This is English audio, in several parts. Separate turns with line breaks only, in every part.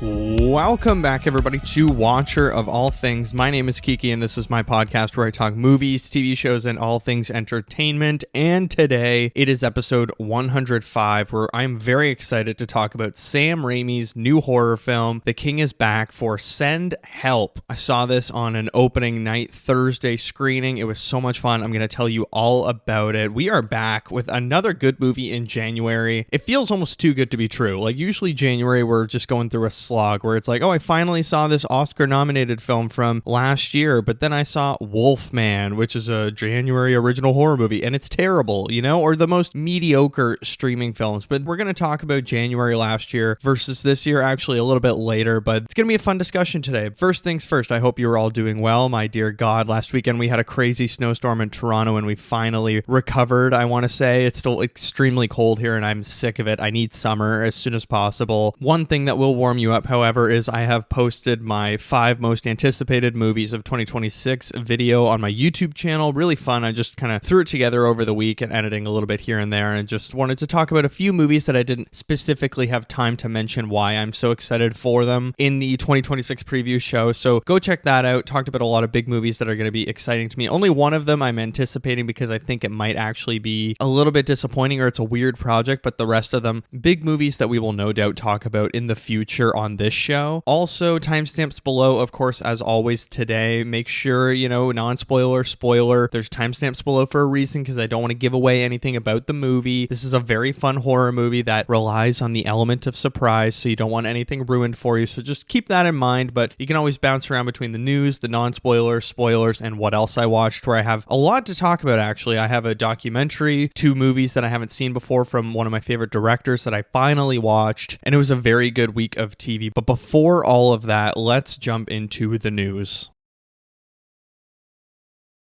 Welcome back, everybody, to Watcher of All Things. My name is Kiki, and this is my podcast where I talk movies, TV shows, and all things entertainment. And today, it is episode 105, where I'm very excited to talk about Sam Raimi's new horror film, The King is Back, for Send Help. I saw this on an opening night Thursday screening. It was so much fun. I'm going to tell you all about it. We are back with another good movie in January. It feels almost too good to be true. Like, usually January, we're just going through a slog where it's like, oh, I finally saw this Oscar-nominated film from last year, but then I saw Wolfman, which is a January original horror movie, and it's terrible, you know, or the most mediocre streaming films. But we're going to talk about January last year versus this year, actually a little bit later, but it's going to be a fun discussion today. First things first, I hope you were all doing well. My dear God, last weekend we had a crazy snowstorm in Toronto, and we finally recovered, I want to say. It's still extremely cold here, and I'm sick of it. I need summer as soon as possible. One thing that will warm you up, however, is I have posted my 5 most anticipated movies of 2026 video on my YouTube channel. Really fun. I just kind of threw it together over the week and editing a little bit here and there, and just wanted to talk about a few movies that I didn't specifically have time to mention why I'm so excited for them in the 2026 preview show. So go check that out. Talked about a lot of big movies that are going to be exciting to me. Only one of them I'm anticipating because I think it might actually be a little bit disappointing, or it's a weird project, but the rest of them, big movies that we will no doubt talk about in the future on this show. Also, timestamps below, of course, as always today. Make sure, non-spoiler, spoiler. There's timestamps below for a reason, because I don't want to give away anything about the movie. This is a very fun horror movie that relies on the element of surprise, so you don't want anything ruined for you. So just keep that in mind, but you can always bounce around between the news, the non-spoiler, spoilers, and what else I watched, where I have a lot to talk about, actually. I have a documentary, 2 movies that I haven't seen before from one of my favorite directors that I finally watched, and it was a very good week of TV. But before all of that, let's jump into the news.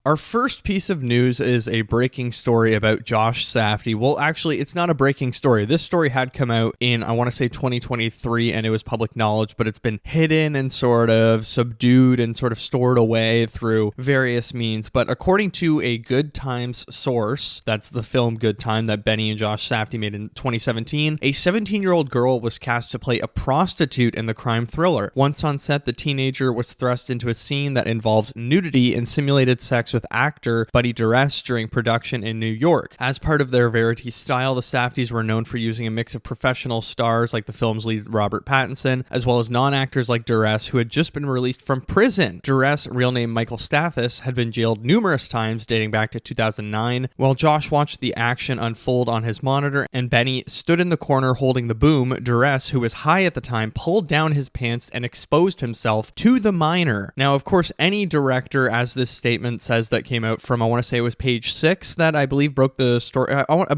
Our first piece of news is a breaking story about Josh Safdie. Well, actually, it's not a breaking story. This story had come out in, I want to say 2023, and it was public knowledge, but it's been hidden and sort of subdued and sort of stored away through various means. But according to a Good Times source, that's the film Good Time that Benny and Josh Safdie made in 2017, a 17-year-old girl was cast to play a prostitute in the crime thriller. Once on set, the teenager was thrust into a scene that involved nudity and simulated sex with actor Buddy Duress during production in New York. As part of their Verity style, the Safdies were known for using a mix of professional stars like the film's lead Robert Pattinson, as well as non-actors like Duress, who had just been released from prison. Duress, real name Michael Stathis, had been jailed numerous times dating back to 2009. While Josh watched the action unfold on his monitor and Benny stood in the corner holding the boom, Duress, who was high at the time, pulled down his pants and exposed himself to the minor. Now, of course, any director, as this statement says, that came out from, I want to say it was Page 6 that I believe broke the story.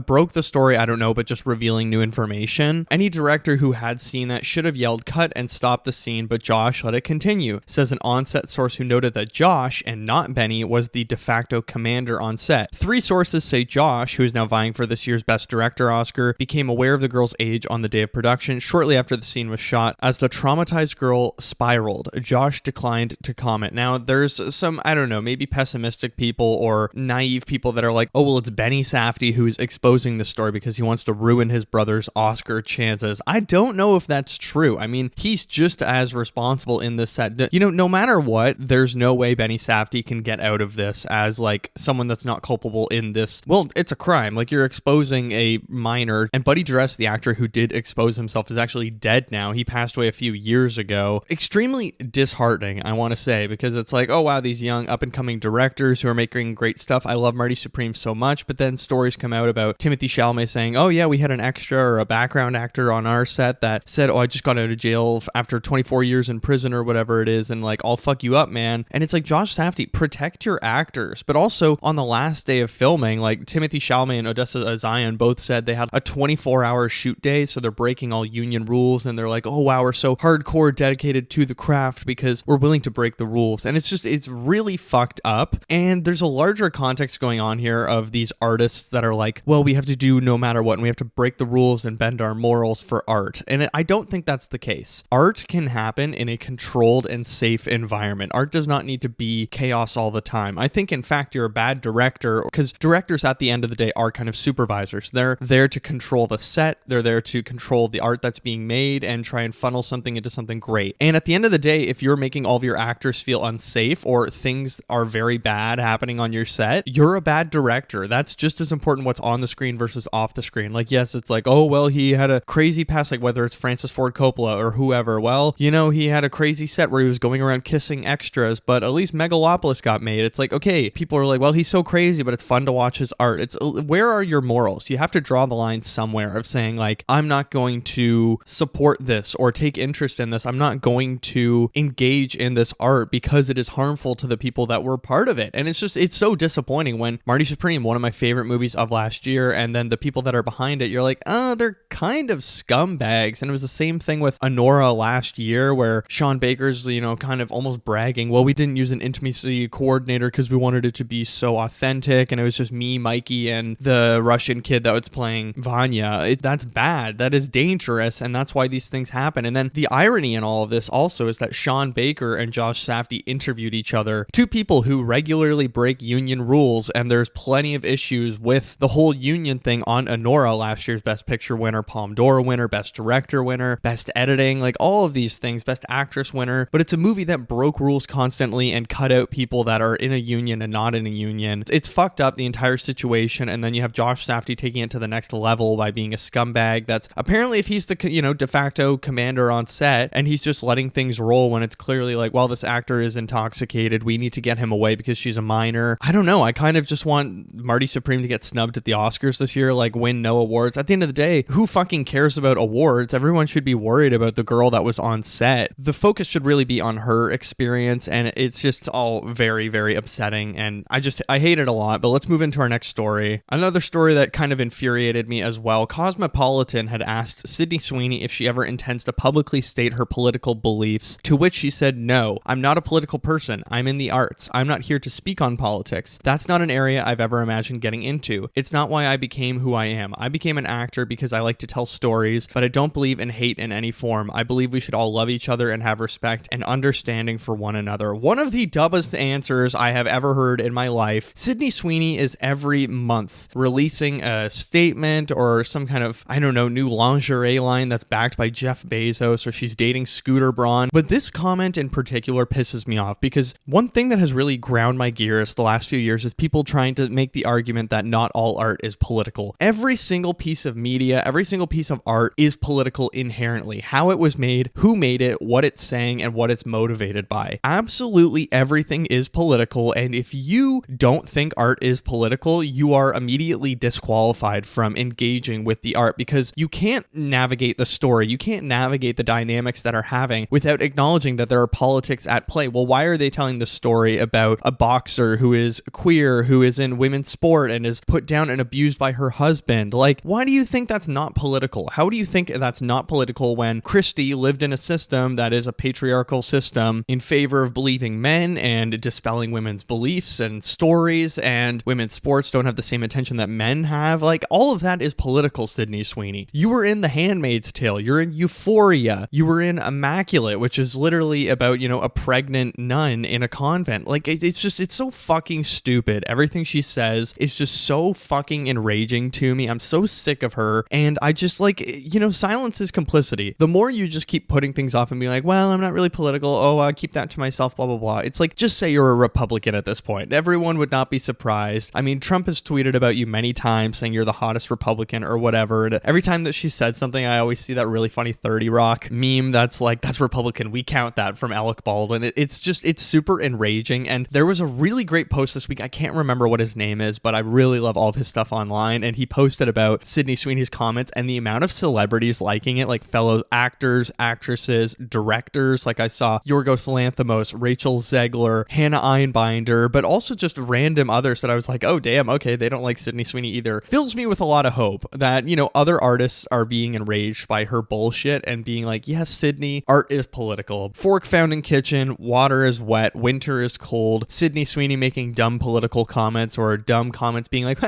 Broke the story, I don't know, but just revealing new information. Any director who had seen that should have yelled cut and stopped the scene, but Josh let it continue, says an on-set source who noted that Josh, and not Benny, was the de facto commander on set. 3 sources say Josh, who is now vying for this year's Best Director Oscar, became aware of the girl's age on the day of production, shortly after the scene was shot. As the traumatized girl spiraled, Josh declined to comment. Now, there's some, I don't know, maybe pessimistic people or naive people that are like, oh, well, it's Benny Safdie who's exposing this story because he wants to ruin his brother's Oscar chances. I don't know if that's true. I mean, he's just as responsible in this set. No matter what, there's no way Benny Safdie can get out of this as like someone that's not culpable in this. Well, it's a crime. Like, you're exposing a minor, and Buddy Duress, the actor who did expose himself, is actually dead now. He passed away a few years ago. Extremely disheartening, I want to say, because it's like, oh wow, these young up and coming directors who are making great stuff. I love Marty Supreme so much, but then stories come out about Timothée Chalamet saying, oh yeah, we had an extra or a background actor on our set that said, oh, I just got out of jail after 24 years in prison or whatever it is, and like, I'll fuck you up, man. And it's like, Josh Safdie, protect your actors. But also, on the last day of filming, like, Timothée Chalamet and Odessa Zion both said they had a 24-hour shoot day, so they're breaking all union rules, and they're like, oh wow, we're so hardcore dedicated to the craft because we're willing to break the rules. And it's really fucked up. And there's a larger context going on here of these artists that are like, well, we have to do no matter what, and we have to break the rules and bend our morals for art. And I don't think that's the case. Art can happen in a controlled and safe environment. Art does not need to be chaos all the time. I think, in fact, you're a bad director, because directors at the end of the day are kind of supervisors. They're there to control the set. They're there to control the art that's being made and try and funnel something into something great. And at the end of the day, if you're making all of your actors feel unsafe or things are very bad happening on your set, you're a bad director. That's just as important what's on the screen versus off the screen. Like, yes, it's like, oh, well, he had a crazy past, like whether it's Francis Ford Coppola or whoever. Well, you know, he had a crazy set where he was going around kissing extras, but at least Megalopolis got made. It's like, okay, people are like, well, he's so crazy, but it's fun to watch his art. It's, where are your morals? You have to draw the line somewhere of saying, like, I'm not going to support this or take interest in this. I'm not going to engage in this art because it is harmful to the people that were part of it. And it's just, it's so disappointing when Marty Supreme, one of my favorite movies of last year, and then the people that are behind it, you're like, oh, they're kind of scumbags. And it was the same thing with Anora last year, where Sean Baker's, you know, kind of almost bragging, well, we didn't use an intimacy coordinator because we wanted it to be so authentic, and it was just me, Mikey, and the Russian kid that was playing Vanya. That's bad. That is dangerous, and that's why these things happen. And then the irony in all of this also is that Sean Baker and Josh Safdie interviewed each other, two people who regularly break union rules, and there's plenty of issues with the whole union thing on Anora, last year's Best Picture winner, Palme d'Or winner, Best Director winner, Best Editing, like all of these things, Best Actress winner. But it's a movie that broke rules constantly and cut out people that are in a union and not in a union. It's fucked up, the entire situation. And then you have Josh Safdie taking it to the next level by being a scumbag that's apparently, if he's the, you know, de facto commander on set, and he's just letting things roll when it's clearly like, well, this actor is intoxicated, we need to get him away because she's a minor. I don't know. I kind of just want Marty Supreme to get snubbed at the Oscars this year, like win no awards. At the end of the day, who fucking cares about awards? Everyone should be worried about the girl that was on set. The focus should really be on her experience, and it's just all very, very upsetting, and I hate it a lot. But let's move into our next story. Another story that kind of infuriated me as well. Cosmopolitan had asked Sydney Sweeney if she ever intends to publicly state her political beliefs, to which she said, no, I'm not a political person. I'm in the arts. I'm not here to speak on politics. That's not an area I've ever imagined getting into. It's not why I became who I am. I became an actor because I like to tell stories, but I don't believe in hate in any form. I believe we should all love each other and have respect and understanding for one another. One of the dumbest answers I have ever heard in my life. Sydney Sweeney is every month releasing a statement or some kind of, I don't know, new lingerie line that's backed by Jeff Bezos, or she's dating Scooter Braun. But this comment in particular pisses me off, because one thing that has really ground my gears the last few years is people trying to make the argument that not all art is political. Every single piece of media, every single piece of art is political inherently. How it was made, who made it, what it's saying, and what it's motivated by. Absolutely everything is political, and if you don't think art is political, you are immediately disqualified from engaging with the art, because you can't navigate the story, you can't navigate the dynamics that are having without acknowledging that there are politics at play. Well, why are they telling the story about a boxer who is queer, who is in women's sport and is put down and abused by her husband? Like, why do you think that's not political? How do you think that's not political when Christie lived in a system that is a patriarchal system in favor of believing men and dispelling women's beliefs and stories, and women's sports don't have the same attention that men have? Like, all of that is political, Sydney Sweeney. You were in The Handmaid's Tale, you're in Euphoria, you were in Immaculate, which is literally about, you know, a pregnant nun in a convent. Like, it's so fucking stupid. Everything she says is just so fucking enraging to me. I'm so sick of her, and I just, like, you know, silence is complicity. The more you just keep putting things off and being like, well, I'm not really political, oh, I keep that to myself, blah, blah, blah. It's like, just say you're a Republican at this point. Everyone would not be surprised. I mean, Trump has tweeted about you many times saying you're the hottest Republican or whatever, and every time that she said something, I always see that really funny 30 Rock meme that's like, that's Republican, we count that, from Alec Baldwin. It's super enraging. And there was a really great post this week, I can't remember what his name is, but I really love all of his stuff online, and he posted about Sydney Sweeney's comments and the amount of celebrities liking it, like fellow actors, actresses, directors. Like, I saw Yorgos Lanthimos, Rachel Zegler, Hannah Einbinder, but also just random others that I was like, oh damn, okay, they don't like Sydney Sweeney either. Fills me with a lot of hope that, you know, other artists are being enraged by her bullshit and being like, yes, Sydney, art is political. Fork found in kitchen, water is wet, winter is cold. Sydney Sydney Sweeney making dumb political comments or dumb comments being like,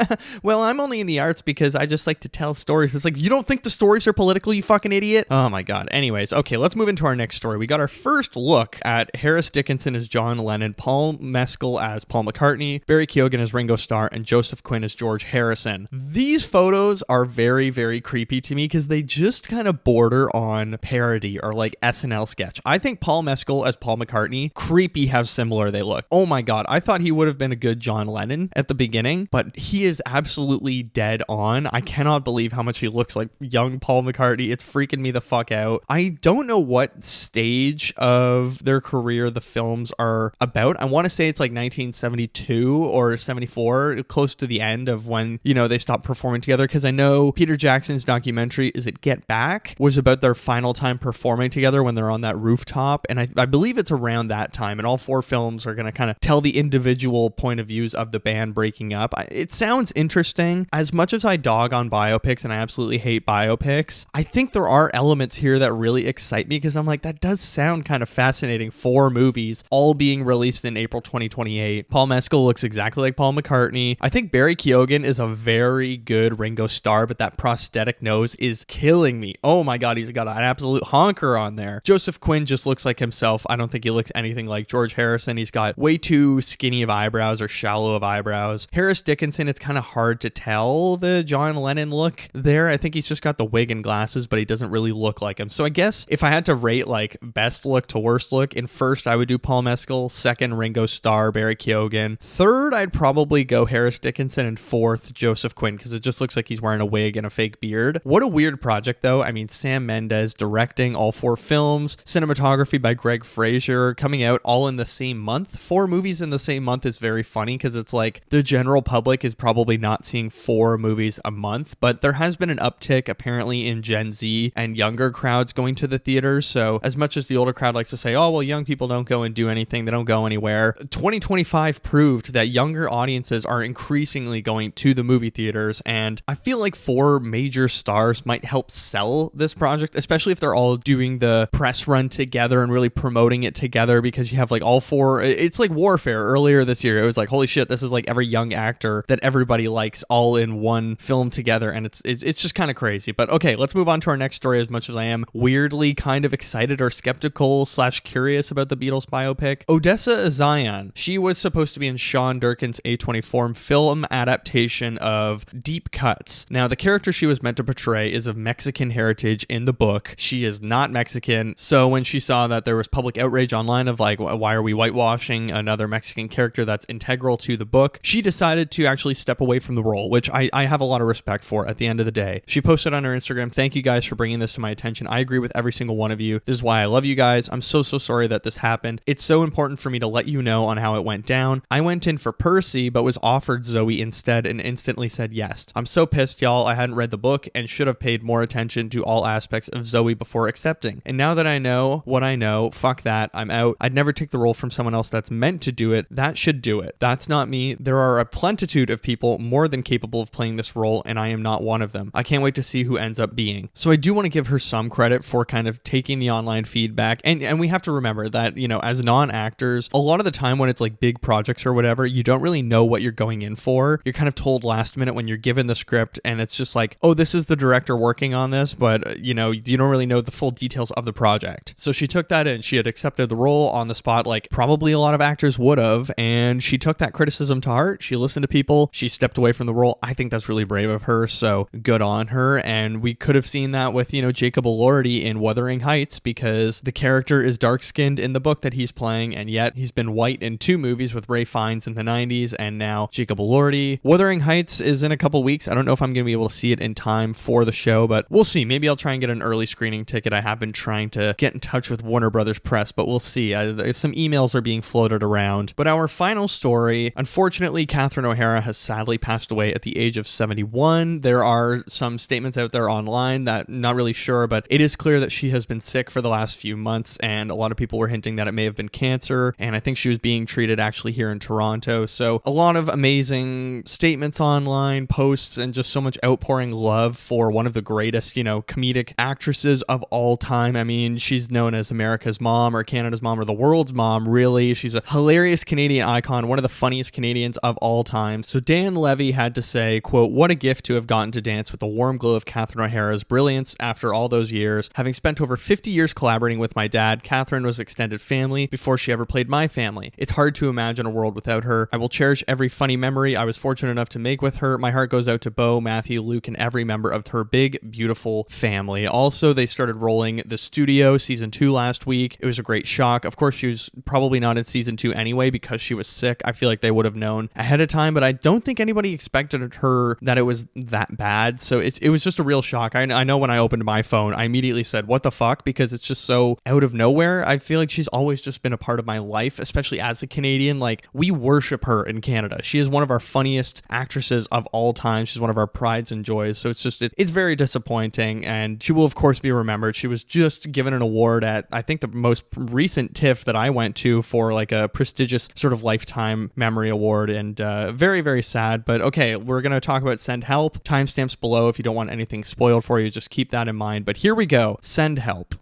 well, I'm only in the arts because I just like to tell stories. It's like, you don't think the stories are political, you fucking idiot? Oh my God. Anyways, okay, let's move into our next story. We got our first look at Harris Dickinson as John Lennon, Paul Mescal as Paul McCartney, Barry Keoghan as Ringo Starr, and Joseph Quinn as George Harrison. These photos are very, very creepy to me because they just kind of border on parody or like SNL sketch. I think Paul Mescal as Paul McCartney, creepy how similar they look. Oh my God, I thought he would have been a good John Lennon at the beginning, but he is absolutely dead on. I cannot believe how much he looks like young Paul McCartney. It's freaking me the fuck out. I don't know what stage of their career the films are about. I want to say it's like 1972 or 74, close to the end of when, you know, they stopped performing together, because I know Peter Jackson's documentary, is it Get Back, was about their final time performing together when they're on that rooftop, and I believe it's around that time, and all four films are going to kind of tell the individual point of views of the band breaking up. It sounds interesting. As much as I dog on biopics and I absolutely hate biopics, I think there are elements here that really excite me, because I'm like, that does sound kind of fascinating. 4 movies all being released in April 2028. Paul Mescal looks exactly like Paul McCartney. I think Barry Keoghan is a very good Ringo Starr, but that prosthetic nose is killing me. Oh my God, he's got an absolute honker on there. Joseph Quinn just looks like himself. I don't think he looks anything like George Harrison. He's got way too skinny of eyebrows or shallow of eyebrows. Harris Dickinson, it's kind of hard to tell the John Lennon look there. I think he's just got the wig and glasses, but he doesn't really look like him. So I guess if I had to rate like best look to worst look, in first I would do Paul Mescal, second Ringo Starr, Barry Keoghan, third I'd probably go Harris Dickinson, and fourth Joseph Quinn, because it just looks like he's wearing a wig and a fake beard. What a weird project though. I mean, Sam Mendes directing all 4 films, cinematography by Greg Fraser, coming out all in the same month. 4 movies in the same month is very funny, because it's like the general public is probably not seeing 4 movies a month, but there has been an uptick apparently in Gen Z and younger crowds going to the theaters. So as much as the older crowd likes to say, oh, well, young people don't go and do anything, they don't go anywhere, 2025 proved that younger audiences are increasingly going to the movie theaters, and I feel like 4 major stars might help sell this project, especially if they're all doing the press run together and really promoting it together, because you have like all 4. It's like Warfare earlier this year. It was like, holy shit, this is like every young actor that everybody likes all in one film together, and it's just kind of crazy. But okay, let's move on to our next story. As much as I am weirdly kind of excited or skeptical / curious about the Beatles biopic, Odessa Zion, she was supposed to be in Sean Durkin's A24 film adaptation of Deep Cuts. Now, the character she was meant to portray is of Mexican heritage in the book. She is not Mexican, so when she saw that there was public outrage online of like, why are we whitewashing another Mexican character that's integral to the book, she decided to actually step away from the role, which I have a lot of respect for at the end of the day. She posted on her Instagram, "Thank you guys for bringing this to my attention. I agree with every single one of you. This is why I love you guys. I'm so sorry that this happened. It's so important for me to let you know on how it went down. I went in for Percy, but was offered Zoe instead and instantly said yes. I'm so pissed, y'all. I hadn't read the book and should have paid more attention to all aspects of Zoe before accepting. And now that I know what I know, fuck that. I'm out. I'd never take the role from someone else that's meant to do it. That should do it. That's not me. There are a plentitude of people more than capable of playing this role, and I am not one of them. I can't wait to see who ends up being." So I do want to give her some credit for kind of taking the online feedback. And we have to remember that, you know, as non-actors, a lot of the time when it's like big projects or whatever, you don't really know what you're going in for. You're kind of told last minute when you're given the script, and it's just like, oh, this is the director working on this, but you know, you don't really know the full details of the project. So she took that in. She had accepted the role on the spot, like probably a lot of actors would have, and she took that criticism to heart. She listened to people. She stepped away from the role. I think that's really brave of her, so good on her. And we could have seen that with, you know, Jacob Elordi in Wuthering Heights, because the character is dark-skinned in the book that he's playing, and yet he's been white in 2 movies with Ray Fiennes in the 90s, and now Jacob Elordi. Wuthering Heights is in a couple weeks. I don't know if I'm going to be able to see it in time for the show, but we'll see. Maybe I'll try and get an early screening ticket. I have been trying to get in touch with Warner Brothers Press, but we'll see. Some emails are being floated around. But our final story, unfortunately, Catherine O'Hara has sadly passed away at the age of 71. There are some statements out there online that I'm not really sure, but it is clear that she has been sick for the last few months, and a lot of people were hinting that it may have been cancer, and I think she was being treated actually here in Toronto. So a lot of amazing statements online, posts, and just so much outpouring love for one of the greatest, you know, comedic actresses of all time. I mean, she's known as America's mom or Canada's mom or the world's mom, really. She's a hilarious biggest Canadian icon, one of the funniest Canadians of all time. So Dan Levy had to say, quote, "What a gift to have gotten to dance with the warm glow of Catherine O'Hara's brilliance after all those years. Having spent over 50 years collaborating with my dad, Catherine was extended family before she ever played my family. It's hard to imagine a world without her. I will cherish every funny memory I was fortunate enough to make with her. My heart goes out to Beau, Matthew, Luke, and every member of her big, beautiful family." Also, they started rolling The Studio season 2 last week. It was a great shock. Of course, she was probably not in season 2 anyway because she was sick. I feel like they would have known ahead of time, but I don't think anybody expected her that it was that bad. So it was just a real shock. I know when I opened my phone, I immediately said, "What the fuck?" because it's just so out of nowhere. I feel like she's always just been a part of my life, especially as a Canadian. Like, we worship her in Canada. She is one of our funniest actresses of all time. She's one of our prides and joys. So it's very disappointing, and she will of course be remembered. She was just given an award at, I think, the most recent TIFF that I went to for like a prestigious sort of lifetime memory award, and very, very sad. But okay, we're going to talk about Send Help. Timestamps below if you don't want anything spoiled for you. Just keep that in mind. But here we go. Send Help.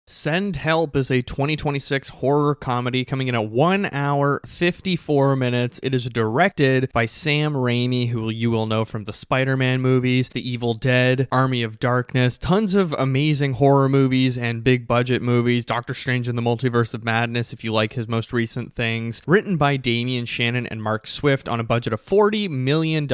Send Help is a 2026 horror comedy coming in at 1 hour, 54 minutes. It is directed by Sam Raimi, who you will know from the Spider-Man movies, The Evil Dead, Army of Darkness, tons of amazing horror movies and big budget movies, Doctor Strange in the Multiverse of Madness, if you like his most recent things. Written by Damian Shannon and Mark Swift on a budget of $40 million.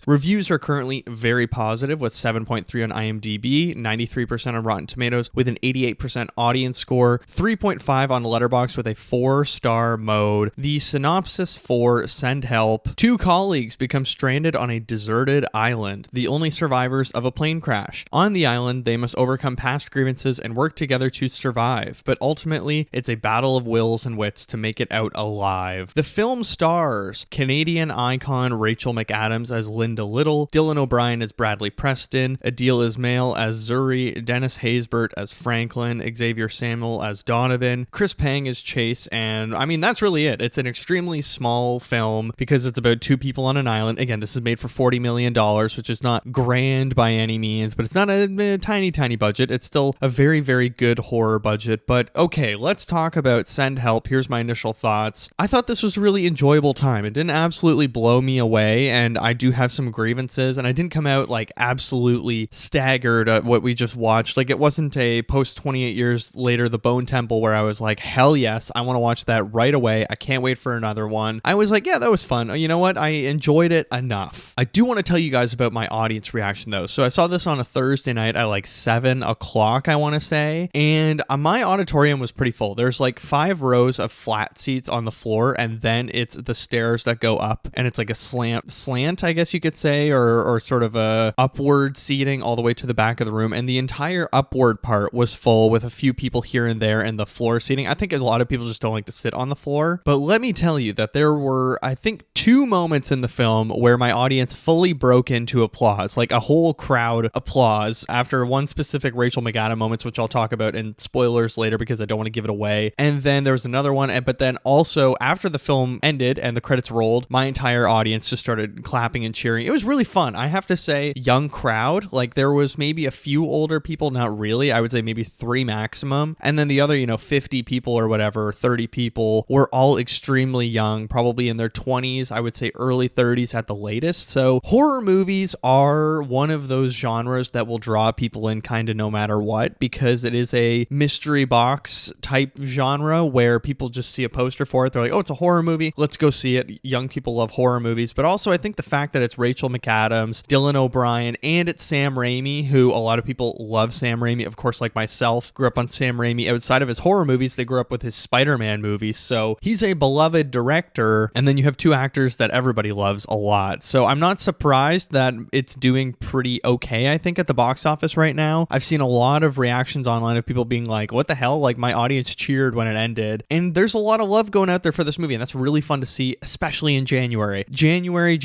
Reviews are currently very positive with 7.3 on IMDb, 93% on Rotten Tomatoes with an 88% audience score, 3.5 on Letterboxd with a 4-star mode. The synopsis for Send Help: two colleagues become stranded on a deserted island, the only survivors of a plane crash. On the island, they must overcome past grievances and work together to survive, but ultimately, it's a battle of wills and wits to make it out alive. The film stars Canadian icon Rachel McAdams as Linda Little, Dylan O'Brien as Bradley Preston, Adil Ismail as Zuri, Dennis Haysbert as Franklin, Xavier Samuel as Donovan, Chris Pang as Chase, and I mean, that's really it. It's an extremely small film because it's about two people on an island. Again, this is made for $40 million, which is not grand by any means, but it's not a tiny, tiny budget. It's still a very, very good horror budget. But okay, let's talk about Send Help. Here's my initial thoughts. I thought this was a really enjoyable time. It didn't absolutely blow me away, and I do have some grievances, and I didn't come out like absolutely staggered at what we just watched. Like, it wasn't a post 28 years later The Bone Temple where I was like, hell yes, I want to watch that right away. I can't wait for another one. I was like, yeah, that was fun. You know what? I enjoyed it enough. I do want to tell you guys about my audience reaction though. So I saw this on a Thursday night at like 7 o'clock, I want to say, and my auditorium was pretty full. There's like 5 rows of flat seats on the floor, and then it's the stairs that go up, and it's like a slant, I guess you could say, or sort of a upward seating all the way to the back of the room, and the entire upward part was full with a few people here and there in the floor seating. I think a lot of people just don't like to sit on the floor, but let me tell you that there were, I think, 2 moments in the film where my audience fully broke into applause, like a whole crowd applause after one specific Rachel McAdams moments, which I'll talk about in spoilers later because I don't want to give it away. And then there was another one, but then also after the film ended and the credits rolled, my entire audience just started clapping and cheering. It was really fun. I have to say, young crowd, like there was maybe a few older people, not really. I would say maybe 3 maximum. And then the other, 50 people or whatever, 30 people were all extremely young, probably in their 20s, I would say early 30s at the latest. So horror movies are one of those genres that will draw people in kind of no matter what, because it is a mystery box type genre where people just see a poster for it. They're like, oh, it's a horror movie. Let's go see it. Young people love horror movies. But also I think the fact that it's Rachel McAdams, Dylan O'Brien, and it's Sam Raimi, who a lot of people love Sam Raimi. Of course, like myself, grew up on Sam Raimi. Outside of his horror movies, they grew up with his Spider-Man movies. So he's a beloved director. And then you have 2 actors that everybody loves a lot. So I'm not surprised that it's doing pretty okay, I think, at the box office right now. I've seen a lot of reactions online of people being like, what the hell? Like, my audience cheered when it ended. And there's a lot of love going out there for this movie. And that's really fun to see, especially in January. January.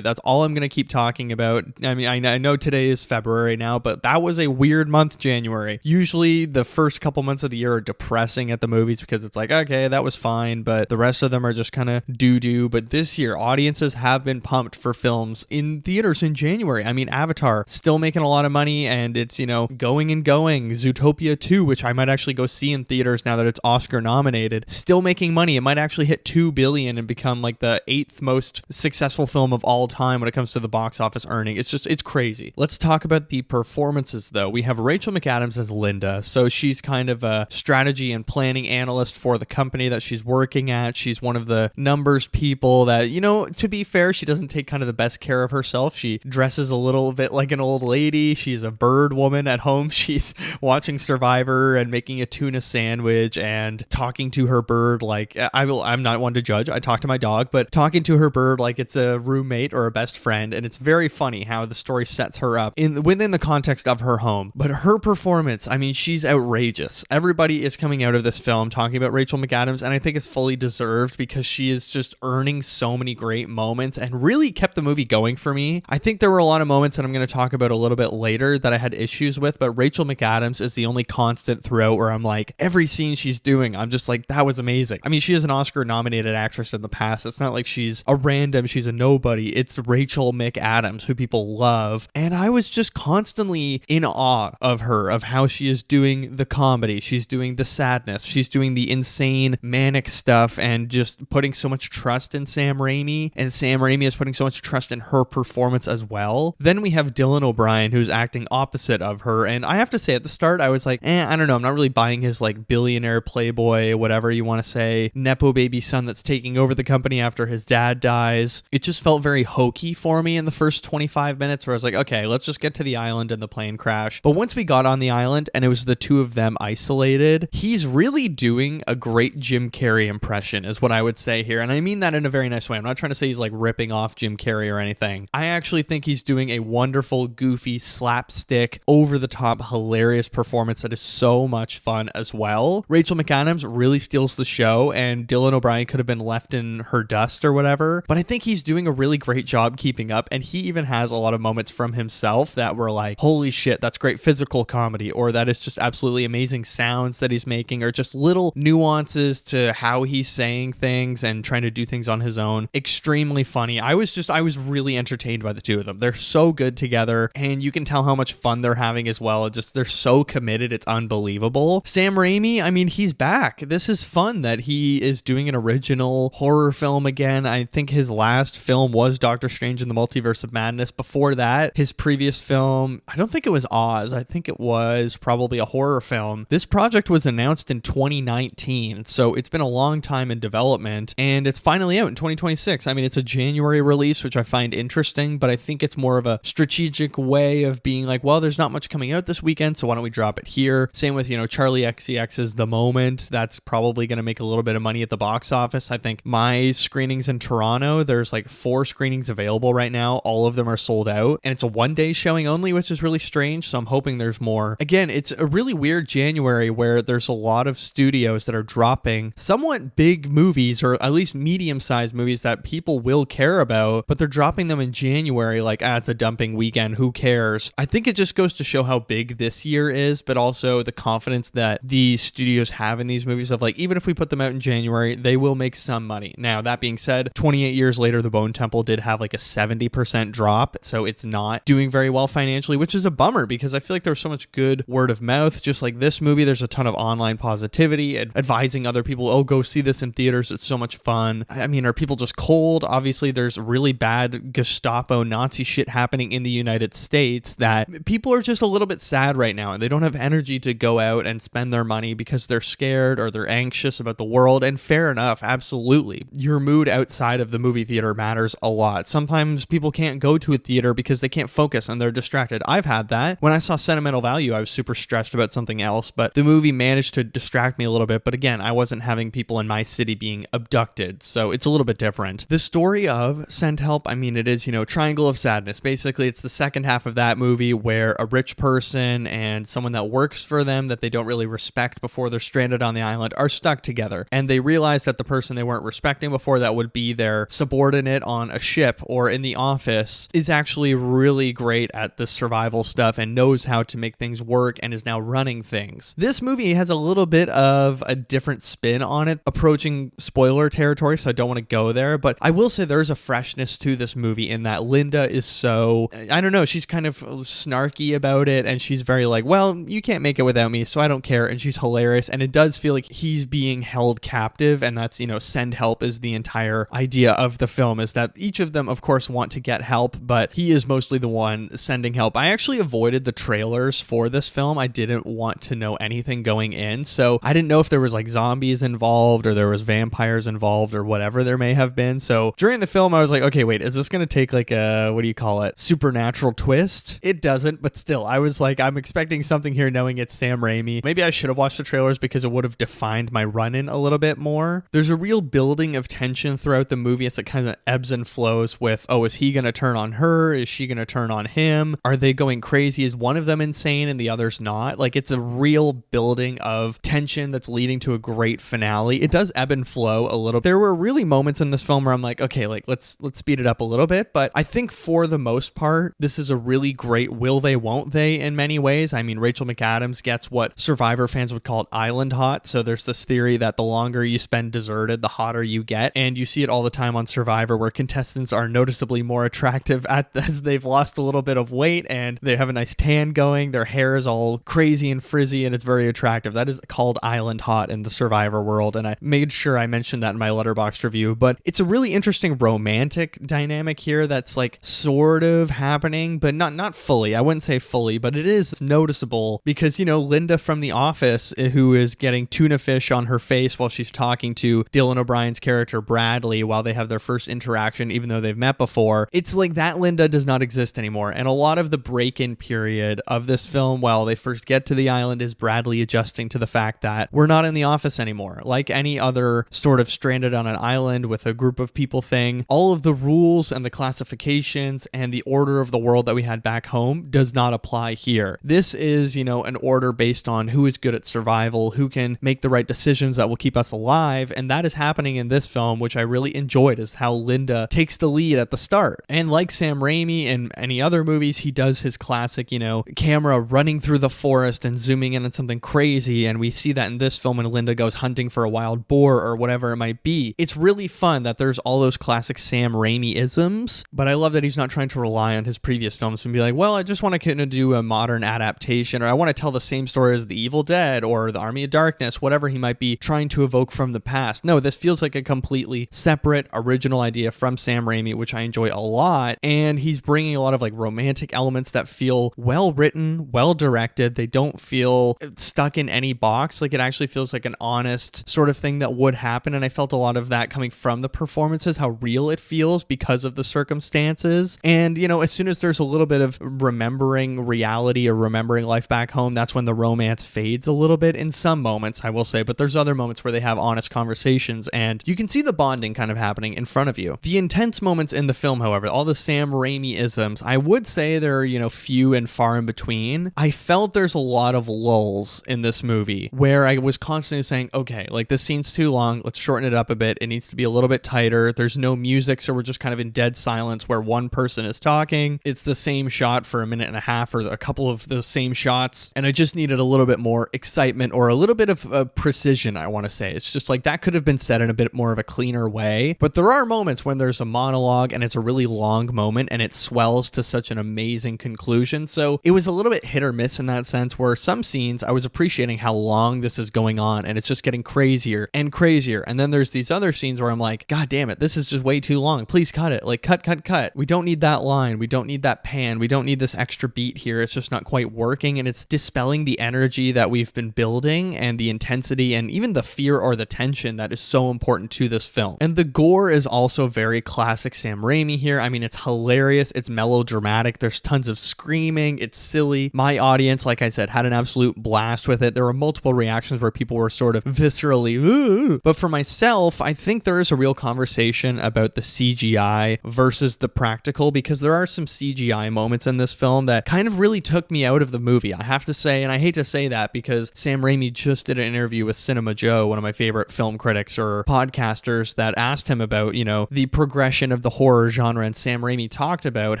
That's all I'm going to keep talking about. I mean, I know today is February now, but that was a weird month, January. Usually usually the first couple months of the year are depressing at the movies because it's like, okay, that was fine, but the rest of them are just kind of doo-doo. But this year, audiences have been pumped for films in theaters in January. I mean, Avatar still making a lot of money, and it's, you know, going and going. Zootopia 2, which I might actually go see in theaters now that it's Oscar nominated, still making money. It might actually hit $2 billion and become like the 8th most successful film of all time when it comes to the box office earning. It's crazy. Let's talk about the performances though. We have Rachel McAdams as Linda. So she's kind of a strategy and planning analyst for the company that she's working at. She's one of the numbers people that, you know, to be fair, she doesn't take kind of the best care of herself. She dresses a little bit like an old lady. She's a bird woman at home. She's watching Survivor and making a tuna sandwich and talking to her bird like, I'm not one to judge. I talk to my dog, but talking to her bird like it's a roommate or a best friend. And it's very funny how the story sets her up within the context of her home. But her performance, I mean, she's outrageous. Everybody is coming out of this film talking about Rachel McAdams, and I think it's fully deserved because she is just earning so many great moments and really kept the movie going for me. I think there were a lot of moments that I'm going to talk about a little bit later that I had issues with, but Rachel McAdams is the only constant throughout where I'm like, every scene she's doing, I'm just like, that was amazing. I mean, she is an Oscar nominated actress in the past. It's not like she's a random, she's a nobody. It's Rachel McAdams, who people love. And I was just constantly in awe of her, of how she is doing the comedy. She's doing the sadness. She's doing the insane manic stuff and just putting so much trust in Sam Raimi. And Sam Raimi is putting so much trust in her performance as well. Then we have Dylan O'Brien, who's acting opposite of her. And I have to say, at the start, I was like, I don't know. I'm not really buying his like billionaire playboy, whatever you want to say, Nepo baby son that's taking over the company after his dad dies. It just felt very hokey for me in the first 25 minutes where I was like, okay, let's just get to the island and the plane crash. But once we got on the island and it was the two of them isolated, he's really doing a great Jim Carrey impression is what I would say here. And I mean that in a very nice way. I'm not trying to say he's like ripping off Jim Carrey or anything. I actually think he's doing a wonderful, goofy, slapstick, over the top, hilarious performance that is so much fun as well. Rachel McAdams really steals the show, and Dylan O'Brien could have been left in her dust or whatever. But I think he's doing a really great job keeping up, and he even has a lot of moments from himself that were like, holy shit, that's great physical comedy, or that is just absolutely amazing sounds that he's making, or just little nuances to how he's saying things and trying to do things on his own. Extremely funny. I was really entertained by the two of them. They're so good together, and you can tell how much fun they're having as well. They're so committed. It's unbelievable. Sam Raimi, I mean, he's back. This is fun that he is doing an original horror film again. I think his last film was Doctor Strange in the Multiverse of Madness. Before that, his previous film, I don't think it was Oz. I think it was probably a horror film. This project was announced in 2019, so it's been a long time in development, and it's finally out in 2026. I mean, it's a January release, which I find interesting, but I think it's more of a strategic way of being like, well, there's not much coming out this weekend, so why don't we drop it here? Same with, Charlie XCX's The Moment. That's probably going to make a little bit of money at the box office. I think my screenings in Toronto, there's like 4 screenings available right now. All of them are sold out, and it's a one-day showing only, which is really strange, so I'm hoping there's more. Again, it's a really weird January where there's a lot of studios that are dropping somewhat big movies, or at least medium-sized movies that people will care about, but they're dropping them in January like, it's a dumping weekend, who cares? I think it just goes to show how big this year is, but also the confidence that these studios have in these movies of like, even if we put them out in January, they will make some money. Now, that being said, 28 years later, The Bone Temple did have like a 70% drop, so it's not doing very well financially, which is a bummer because I feel like there's so much good word of mouth. Just like this movie, there's a ton of online positivity, advising other people, oh, go see this in theaters, it's so much fun. I mean, are people just cold? Obviously, there's really bad Gestapo Nazi shit happening in the United States that people are just a little bit sad right now, and they don't have energy to go out and spend their money because they're scared or they're anxious about the world. And fair enough, absolutely. Your mood outside of the movie theater matters a lot. Sometimes people can't go to a theater because they can't focus and they're distracted. I've had that. When I saw Sentimental Value, I was super stressed about something else, but the movie managed to distract me a little bit. But again, I wasn't having people in my city being abducted, so it's a little bit different. The story of Send Help, I mean, it is, Triangle of Sadness. Basically, it's the second half of that movie where a rich person and someone that works for them that they don't really respect before they're stranded on the island are stuck together. And they realize that the person they weren't respecting before, that would be their subordinate on a ship or in the office, is actually really great at the survival stuff and knows how to make things work and is is now running things. This movie has a little bit of a different spin on it, approaching spoiler territory, so I don't want to go there, but I will say there's a freshness to this movie in that Linda is so, I don't know, she's kind of snarky about it, and she's very like, well, you can't make it without me, so I don't care, and she's hilarious, and it does feel like he's being held captive, and that's, send help is the entire idea of the film, is that each of them, of course, want to get help, but he is mostly the one sending help. I actually avoided the trailers for this film. I didn't want to know anything going in, so I didn't know if there was like zombies involved or there was vampires involved or whatever there may have been. So during the film, I was like, okay, wait, is this going to take like a, what do you call it, supernatural twist? It doesn't, but still, I was like, I'm expecting something here knowing it's Sam Raimi. Maybe I should have watched the trailers because it would have defined my run-in a little bit more. There's a real building of tension throughout the movie as it kind of ebbs and flows with, oh, is he going to turn on her? Is she going to turn on him? Are they going crazy? Is one of them insane and the other's not? Like, it's a real building of tension that's leading to a great finale. It does ebb and flow a little. There were really moments in this film where I'm like, okay, like let's speed it up a little bit, but I think for the most part, this is a really great will they, won't they in many ways. I mean, Rachel McAdams gets what Survivor fans would call island hot. So there's this theory that the longer you spend deserted, the hotter you get. And you see it all the time on Survivor where contestants are noticeably more attractive as they've lost a little bit of weight and they have a nice tan going. Their hair is all crazy and frizzy and it's very attractive. That is called island hot in the Survivor world. And I made sure I mentioned that in my Letterboxd review, but it's a really interesting romantic dynamic here that's like sort of happening, but not fully. I wouldn't say fully, but it is noticeable because, Linda from The Office, who is getting tuna fish on her face while she's talking to Dylan O'Brien's character Bradley while they have their first interaction, even though they've met before. It's like that Linda does not exist anymore. And a lot of the break-in period of this film, while they first get to the island, is Bradley adjusting to the fact that we're not in the office anymore. Like any other sort of stranded on an island with a group of people thing, all of the rules and the classifications and the order of the world that we had back home does not apply here. This is, an order based on who is good at survival, who can make the right decisions that will keep us alive, and that is happening in this film, which I really enjoyed, is how Linda takes the lead at the start. And like Sam Raimi and any other movies, he does his classic, camera running through the forest and zooming in on something crazy, and we see that in this film when Linda goes hunting for a wild boar or whatever it might be. It's really fun that there's all those classic Sam Raimi-isms, but I love that he's not trying to rely on his previous films and be like, well, I just want to kind of do a modern adaptation, or I want to tell the same story as The Evil Dead or The Army of Darkness, whatever he might be trying to evoke from the past. No, this feels like a completely separate, original idea from Sam Raimi, which I enjoy a lot, and he's bringing a lot of like romantic elements that feel well written, well directed. They don't feel stuck in any box. Like, it actually feels like an honest sort of thing that would happen, and I felt a lot of that coming from the performances, how real it feels because of the circumstances. And, as soon as there's a little bit of remembering reality or remembering life back home, that's when the romance fades a little bit in some moments, I will say, but there's other moments where they have honest conversations and you can see the bonding kind of happening in front of you. The intense moments in the film, however, all the Sam Raimi-isms, I would say they're, few and far in between. I felt there's a lot of lulls in this movie where I was constantly saying, okay, like this scene's too long, let's shorten it up a bit. It needs to be a little bit tighter. There's no music, so we're just kind of in dead silence where one person is talking. It's the same shot for a minute and a half or a couple of the same shots, and I just needed a little bit more excitement or a little bit of precision, I want to say. It's just like that could have been said in a bit more of a cleaner way, but there are moments when there's a monologue and it's a really long moment and it swells to such an amazing conclusion. So it was a little bit hit or miss in that sense, where some scenes I was appreciating how long this is going on and it's just getting crazier and crazier, and then there's these other scenes where I'm like, god damn it, this is just way too long, please cut it, like cut. We don't need that line, we don't need that pan, we don't need this extra beat here, it's just not quite working, and it's dispelling the energy that we've been building and the intensity and even the fear or the tension that is so important to this film. And the gore is also very classic Sam Raimi here. I mean, it's hilarious, it's melodramatic, there's tons of screaming, it's silly. My audience, like I said, had an absolute blast with it. There were multiple reactions where people were sort of viscerally, ooh. But for myself, I think there is a real conversation about the CGI versus the practical, because there are some CGI moments in this film that kind of really took me out of the movie, I have to say. And I hate to say that because Sam Raimi just did an interview with Cinema Joe, one of my favorite film critics or podcasters, that asked him about, the progression of the horror genre. And Sam Raimi talked about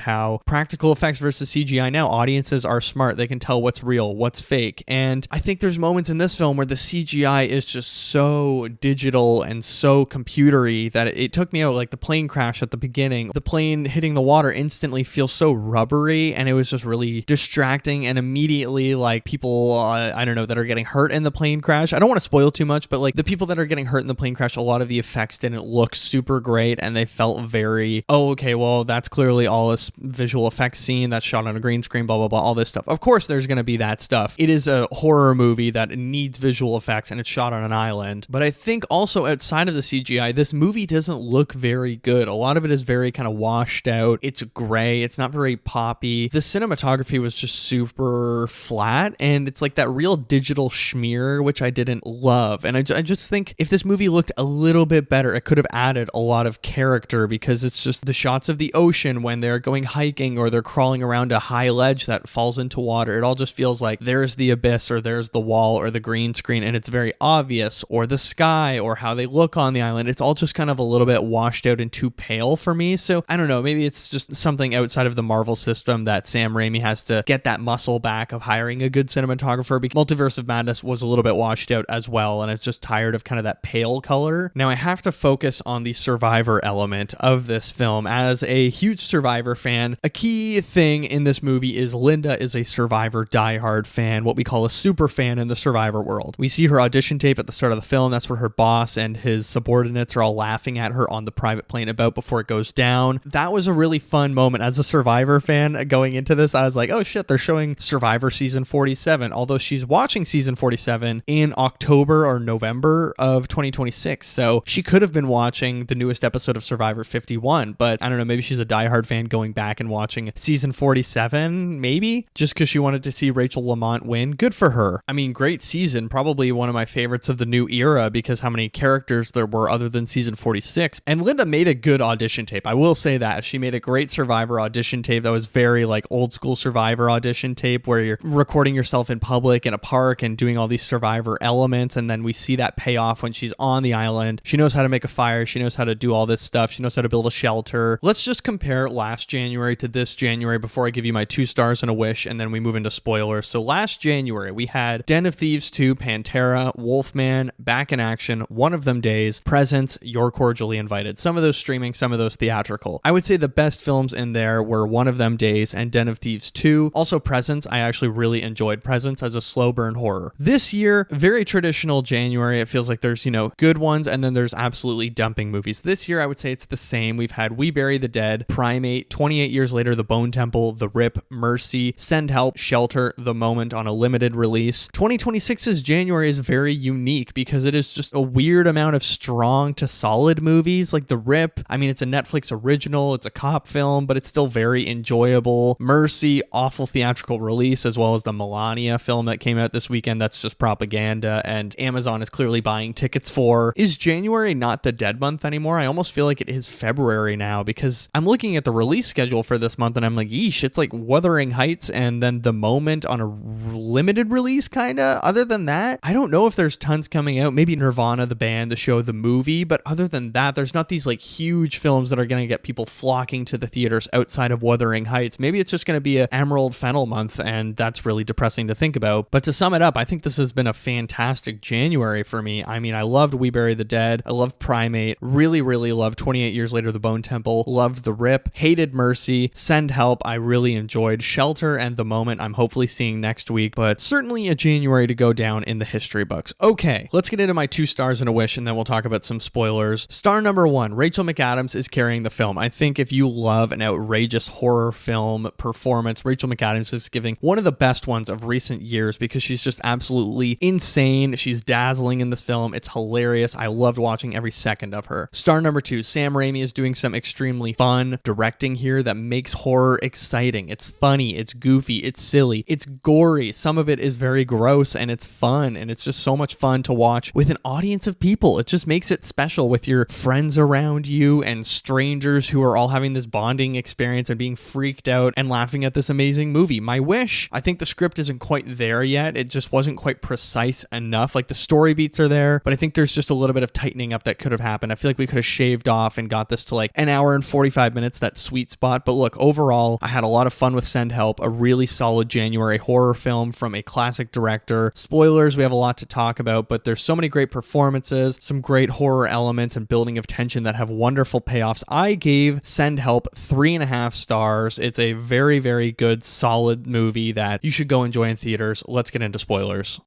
how practical effects versus CGI, now audiences are smart. They can tell what's real real, what's fake. And I think there's moments in this film where the CGI is just so digital and so computery that it took me out. Like the plane crash at the beginning, the plane hitting the water instantly feels so rubbery, and it was just really distracting. And immediately, like people, I don't know, that are getting hurt in the plane crash. I don't want to spoil too much, but like the people that are getting hurt in the plane crash, a lot of the effects didn't look super great, and they felt very, oh, okay, well, that's clearly all this visual effects scene that's shot on a green screen, blah, blah, blah, all this stuff. Of course, there's going to be that stuff. It is a horror movie that needs visual effects, and it's shot on an island. But I think also outside of the CGI, this movie doesn't look very good. A lot of it is very kind of washed out. It's gray. It's not very poppy. The cinematography was just super flat, and it's like that real digital schmear, which I didn't love. And I just think if this movie looked a little bit better, it could have added a lot of character, because it's just the shots of the ocean when they're going hiking or they're crawling around a high ledge that falls into water. It all just feels like there's the abyss or there's the wall or the green screen, and it's very obvious, or the sky or how they look on the island. It's all just kind of a little bit washed out and too pale for me. So I don't know, maybe it's just something outside of the Marvel system that Sam Raimi has to get that muscle back of hiring a good cinematographer, because Multiverse of Madness was a little bit washed out as well, and it's just tired of kind of that pale color. Now I have to focus on the survivor element of this film. As a huge Survivor fan, a key thing in this movie is Linda is a Survivor diehard fan, what we call a super fan in the Survivor world. We see her audition tape at the start of the film. That's where her boss and his subordinates are all laughing at her on the private plane about before it goes down. That was a really fun moment. As a Survivor fan going into this, I was like, oh shit, they're showing Survivor season 47, although she's watching season 47 in October or November of 2026. So she could have been watching the newest episode of Survivor 51, but I don't know, maybe she's a diehard fan going back and watching season 47, maybe just because she wanted to see Rachel Lamont win. Good for her. I mean, great season, probably one of my favorites of the new era, because how many characters there were other than season 46. And Linda made a good audition tape. I will say that she made a great Survivor audition tape that was very like old school Survivor audition tape, where you're recording yourself in public in a park and doing all these Survivor elements, and then we see that pay off when she's on the island. She knows how to make a fire. She knows how to do all this stuff. She knows how to build a shelter. Let's just compare last January to this January before I give you my 2 stars and a wish, and then we move into spoilers. So last January, we had Den of Thieves 2, Pantera, Wolfman, Back in Action, One of Them Days, Presents, You're Cordially Invited. Some of those streaming, some of those theatrical. I would say the best films in there were One of Them Days and Den of Thieves 2. Also Presents, I actually really enjoyed Presents as a slow burn horror. This year, very traditional January. It feels like there's, good ones, and then there's absolutely dumping movies. This year, I would say it's the same. We've had We Bury the Dead, Primate, 28 Years Later, The Bone Temple, The Rip, Mercy, Send Help, Shelter, The Moment on a limited release. 2026's January is very unique because it is just a weird amount of strong to solid movies. Like The Rip, I mean, it's a Netflix original, it's a cop film, but it's still very enjoyable. Mercy, awful theatrical release, as well as the Melania film that came out this weekend that's just propaganda and Amazon is clearly buying tickets for. Is January not the dead month anymore? I almost feel like it is February now, because I'm looking at the release schedule for this month and I'm like, yeesh, it's like Wuthering Heights and then The Moment on a limited release, kinda. Other than that, I don't know if there's tons coming out. Maybe Nirvana, the band, the show, the movie, but other than that, there's not these like huge films that are going to get people flocking to the theaters outside of Wuthering Heights. Maybe it's just going to be a Emerald Fennel month, and that's really depressing to think about. But to sum it up, I think this has been a fantastic January for me. I mean, I loved We Bury the Dead. I loved Primate. Really, really loved 28 Years Later, The Bone Temple. Loved The Rip. Hated Mercy. Send Help, I really enjoyed. Shelter and The Moment, I'm hopefully seeing next week, but certainly a January to go down in the history books. Okay, let's get into my 2 stars and a wish, and then we'll talk about some spoilers. Star number 1, Rachel McAdams is carrying the film. I think if you love an outrageous horror film performance, Rachel McAdams is giving one of the best ones of recent years, because she's just absolutely insane. She's dazzling in this film. It's hilarious. I loved watching every second of her. Star number 2, Sam Raimi is doing some extremely fun directing here that makes horror exciting. It's funny, it's goofy, it's silly, it's gory. Some of it is very gross, and it's fun, and it's just so much fun to watch with an audience of people. It just makes it special with your friends around you and strangers who are all having this bonding experience and being freaked out and laughing at this amazing movie. My wish, I think the script isn't quite there yet. It just wasn't quite precise enough. Like the story beats are there, but I think there's just a little bit of tightening up that could have happened. I feel like we could have shaved off and got this to like an hour and 45 minutes, that sweet spot. But look, overall, I had a lot of fun with Send Help, a really solid January horror film from a classic director. Spoilers, we have a lot to talk about, but there's so many great performances, some great horror elements and building of tension that have wonderful payoffs. I gave Send Help 3.5 stars. It's a very, very good, solid movie that you should go enjoy in theaters. Let's get into spoilers.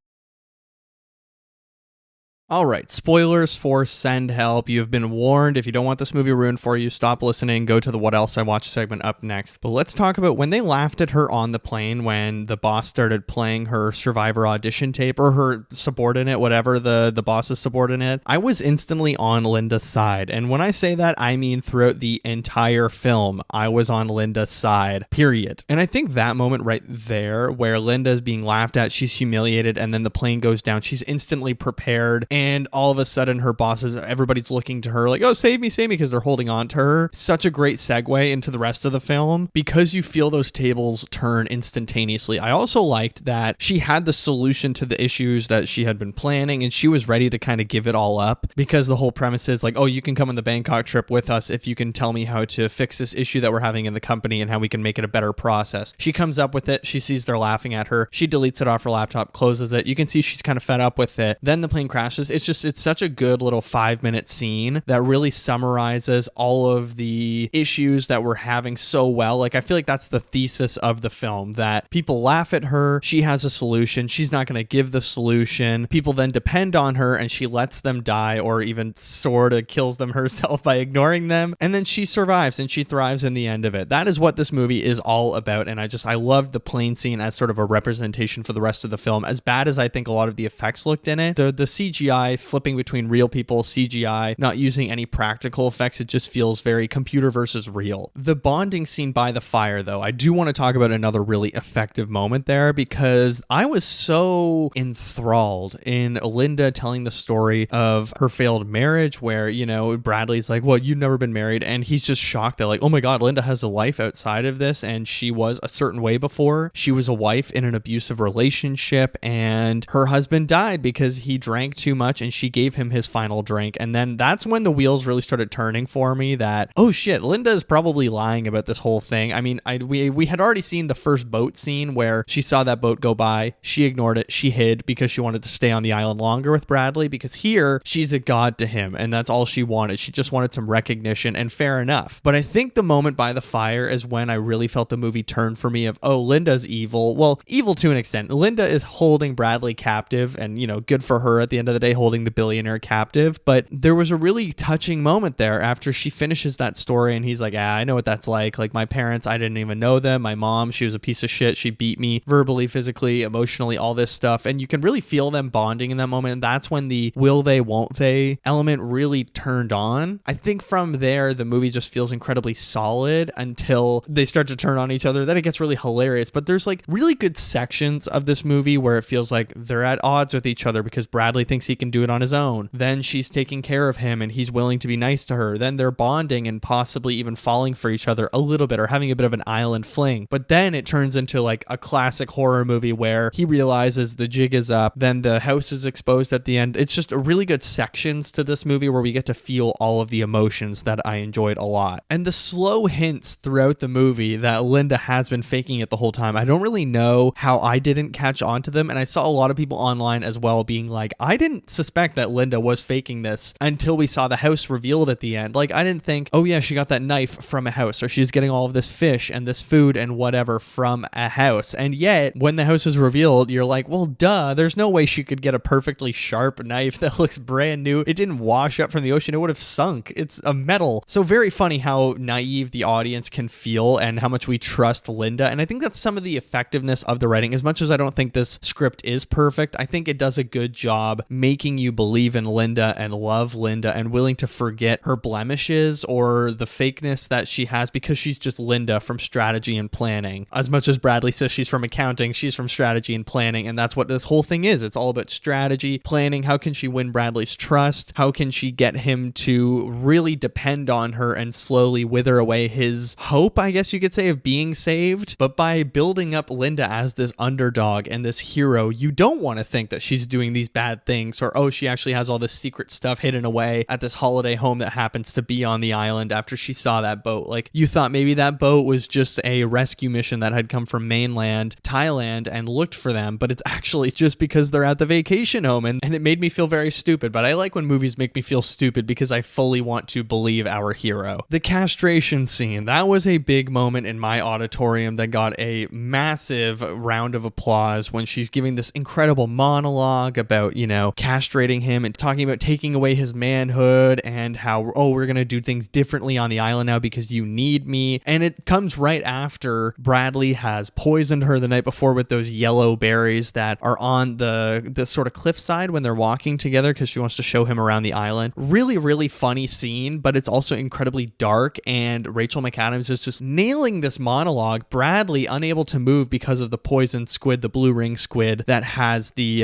All right, spoilers for Send Help. You've been warned. If you don't want this movie ruined for you, stop listening. Go to the What Else I Watched segment up next. But let's talk about when they laughed at her on the plane when the boss started playing her Survivor audition tape, or her subordinate, whatever, the boss's subordinate. I was instantly on Linda's side. And when I say that, I mean throughout the entire film, I was on Linda's side, period. And I think that moment right there where Linda is being laughed at, she's humiliated, and then the plane goes down, she's instantly prepared. And all of a sudden her bosses, everybody's looking to her like, oh, save me, because they're holding on to her. Such a great segue into the rest of the film because you feel those tables turn instantaneously. I also liked that she had the solution to the issues that she had been planning, and she was ready to kind of give it all up because the whole premise is like, oh, you can come on the Bangkok trip with us if you can tell me how to fix this issue that we're having in the company and how we can make it a better process. She comes up with it. She sees they're laughing at her. She deletes it off her laptop, closes it. You can see she's kind of fed up with it. Then the plane crashes. It's such a good little 5-minute scene that really summarizes all of the issues that we're having so well. Like, I feel like that's the thesis of the film, that people laugh at her. She has a solution. She's not going to give the solution. People then depend on her and she lets them die, or even sort of kills them herself by ignoring them. And then she survives and she thrives in the end of it. That is what this movie is all about. And I loved the plane scene as sort of a representation for the rest of the film. As bad as I think a lot of the effects looked in it, the CGI flipping between real people, CGI, not using any practical effects. It just feels very computer versus real. The bonding scene by the fire, though, I do want to talk about another really effective moment there, because I was so enthralled in Linda telling the story of her failed marriage where, you know, Bradley's like, well, you've never been married. And he's just shocked that, like, oh my God, Linda has a life outside of this. And she was a certain way before. She was a wife in an abusive relationship, and her husband died because he drank too much and she gave him his final drink. And then that's when the wheels really started turning for me that, oh shit, Linda is probably lying about this whole thing. I mean, we had already seen the first boat scene where she saw that boat go by. She ignored it. She hid because she wanted to stay on the island longer with Bradley, because here she's a god to him and that's all she wanted. She just wanted some recognition, and fair enough. But I think the moment by the fire is when I really felt the movie turn for me of, oh, Linda's evil. Well, evil to an extent. Linda is holding Bradley captive, and, you know, good for her at the end of the day, holding the billionaire captive. But there was a really touching moment there after she finishes that story and he's like, I know what that's like my parents, I didn't even know them. My mom, she was a piece of shit. She beat me verbally, physically, emotionally, all this stuff. And you can really feel them bonding in that moment. And that's when the will they, won't they element really turned on. I think from there, the movie just feels incredibly solid until they start to turn on each other. Then it gets really hilarious. But there's like really good sections of this movie where it feels like they're at odds with each other because Bradley thinks he can do it on his own. Then she's taking care of him and he's willing to be nice to her. Then they're bonding and possibly even falling for each other a little bit, or having a bit of an island fling. But then it turns into like a classic horror movie where he realizes the jig is up. Then the house is exposed at the end. It's just a really good sections to this movie where we get to feel all of the emotions that I enjoyed a lot. And the slow hints throughout the movie that Linda has been faking it the whole time. I don't really know how I didn't catch on to them. And I saw a lot of people online as well being like, I didn't suspect that Linda was faking this until we saw the house revealed at the end. Like, I didn't think, oh yeah, she got that knife from a house, or she's getting all of this fish and this food and whatever from a house. And yet when the house is revealed, you're like, well, duh, there's no way she could get a perfectly sharp knife that looks brand new. It didn't wash up from the ocean. It would have sunk. It's a metal. So very funny how naive the audience can feel and how much we trust Linda. And I think that's some of the effectiveness of the writing. As much as I don't think this script is perfect, I think it does a good job making you believe in Linda and love Linda and willing to forget her blemishes or the fakeness that she has, because she's just Linda from strategy and planning. As much as Bradley says she's from accounting, she's from strategy and planning. And that's what this whole thing is. It's all about strategy, planning. How can she win Bradley's trust? How can she get him to really depend on her and slowly wither away his hope, I guess you could say, of being saved? But by building up Linda as this underdog and this hero, you don't want to think that she's doing these bad things or oh, she actually has all this secret stuff hidden away at this holiday home that happens to be on the island after she saw that boat. Like, you thought maybe that boat was just a rescue mission that had come from mainland Thailand and looked for them, but it's actually just because they're at the vacation home, and it made me feel very stupid. But I like when movies make me feel stupid because I fully want to believe our hero. The castration scene, that was a big moment in my auditorium that got a massive round of applause when she's giving this incredible monologue about, you know, castrating him and talking about taking away his manhood and how, oh, we're gonna do things differently on the island now because you need me. And it comes right after Bradley has poisoned her the night before with those yellow berries that are on the sort of cliffside when they're walking together because she wants to show him around the island. Really, really funny scene, but it's also incredibly dark, and Rachel McAdams is just nailing this monologue. Bradley unable to move because of the poison squid, the blue ring squid that has the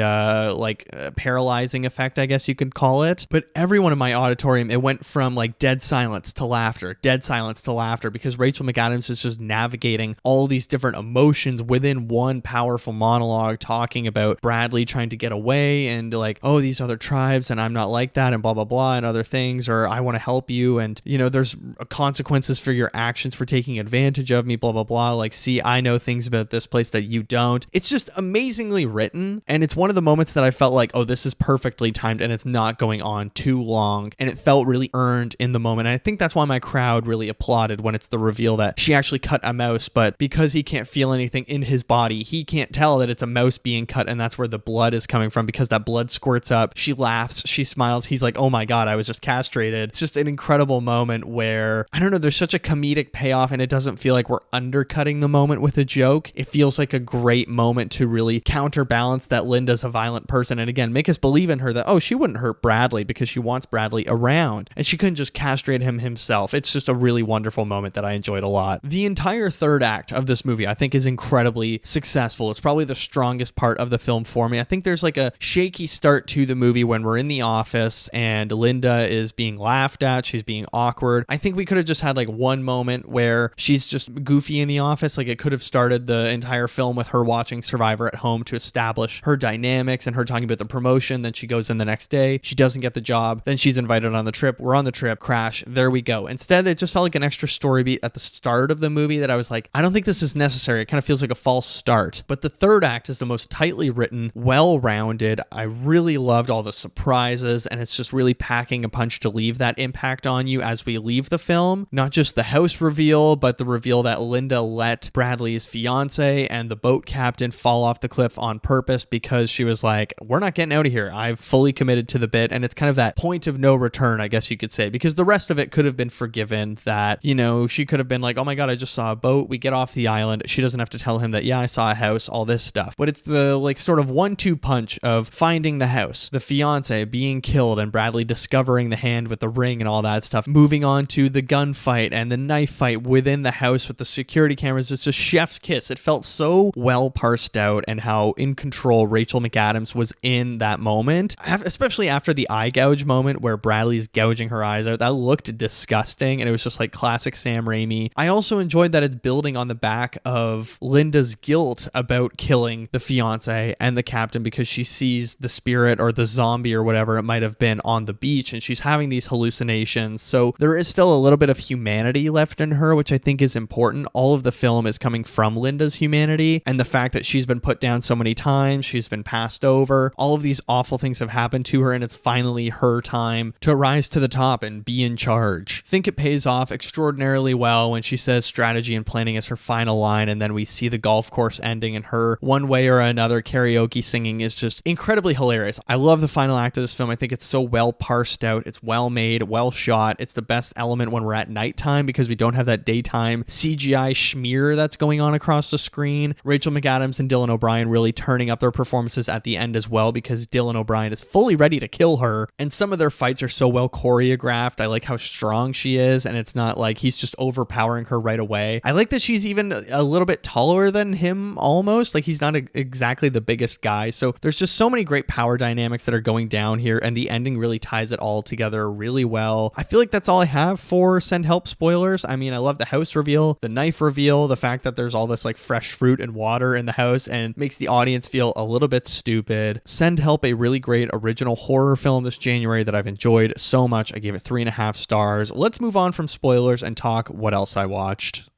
paralyzing effect, I guess you could call it. But everyone in my auditorium, it went from like dead silence to laughter because Rachel McAdams is just navigating all these different emotions within one powerful monologue, talking about Bradley trying to get away and like, oh, these other tribes and I'm not like that and blah blah blah and other things, or I want to help you and, you know, there's consequences for your actions for taking advantage of me, blah blah blah, like, see, I know things about this place that you don't. It's just amazingly written, and it's one of the moments that I felt like, oh, this is perfectly timed and it's not going on too long, and it felt really earned in the moment. And I think that's why my crowd really applauded when it's the reveal that she actually cut a mouse, but because he can't feel anything in his body, he can't tell that it's a mouse being cut, and that's where the blood is coming from because that blood squirts up. She laughs, she smiles, he's like, oh my god, I was just castrated. It's just an incredible moment where, I don't know, there's such a comedic payoff, and it doesn't feel like we're undercutting the moment with a joke. It feels like a great moment to really counterbalance that Linda's a violent person, and again, make us believe in her that, oh, she wouldn't hurt Bradley because she wants Bradley around, and she couldn't just castrate him himself. It's just a really wonderful moment that I enjoyed a lot. The entire third act of this movie, I think, is incredibly successful. It's probably the strongest part of the film for me. I think there's like a shaky start to the movie when we're in the office and Linda is being laughed at, she's being awkward. I think we could have just had like one moment where she's just goofy in the office. Like, it could have started the entire film with her watching Survivor at home to establish her dynamics and her talking about the promotion. Then she goes in the next day, she doesn't get the job, then she's invited on the trip, we're on the trip, crash, there we go. Instead, it just felt like an extra story beat at the start of the movie that I was like, I don't think this is necessary. It kind of feels like a false start. But the third act is the most tightly written, well-rounded. I really loved all the surprises, and it's just really packing a punch to leave that impact on you as we leave the film. Not just the house reveal, but the reveal that Linda let Bradley's fiance and the boat captain fall off the cliff on purpose because she was like, we're not getting out of here. I've fully committed to the bit. And it's kind of that point of no return, I guess you could say, because the rest of it could have been forgiven. That, you know, she could have been like, oh my god, I just saw a boat, we get off the island. She doesn't have to tell him that, yeah, I saw a house, all this stuff. But it's the like sort of 1-2 punch of finding the house, the fiance being killed, and Bradley discovering the hand with the ring and all that stuff, moving on to the gunfight and the knife fight within the house with the security cameras. It's just chef's kiss. It felt so well parsed out, and how in control Rachel McAdams was in that moment, especially after the eye gouge moment where Bradley's gouging her eyes out. That looked disgusting, and it was just like classic Sam Raimi. I also enjoyed that it's building on the back of Linda's guilt about killing the fiance and the captain because she sees the spirit or the zombie or whatever it might have been on the beach, and she's having these hallucinations. So there is still a little bit of humanity left in her, which I think is important. All of the film is coming from Linda's humanity and the fact that she's been put down so many times, she's been passed over, all of these awful things have happened to her, and it's finally her time to rise to the top and be in charge. I think it pays off extraordinarily well when she says strategy and planning is her final line, and then we see the golf course ending, and her one way or another karaoke singing is just incredibly hilarious. I love the final act of this film. I think it's so well parsed out, it's well made, well shot. It's the best element when we're at nighttime because we don't have that daytime CGI schmear that's going on across the screen. Rachel McAdams and Dylan O'Brien really turning up their performances at the end as well, because Dylan O'Brien is fully ready to kill her, and some of their fights are so well choreographed. I like how strong she is, and it's not like he's just overpowering her right away. I like that she's even a little bit taller than him almost, like he's not exactly the biggest guy. So there's just so many great power dynamics that are going down here, and the ending really ties it all together really well. I feel like that's all I have for Send Help spoilers. I mean, I love the house reveal, the knife reveal, the fact that there's all this like fresh fruit and water in the house and makes the audience feel a little bit stupid. Send Help, a really really great original horror film this January that I've enjoyed so much. I gave it 3.5 stars. Let's move on from spoilers and talk what else I watched.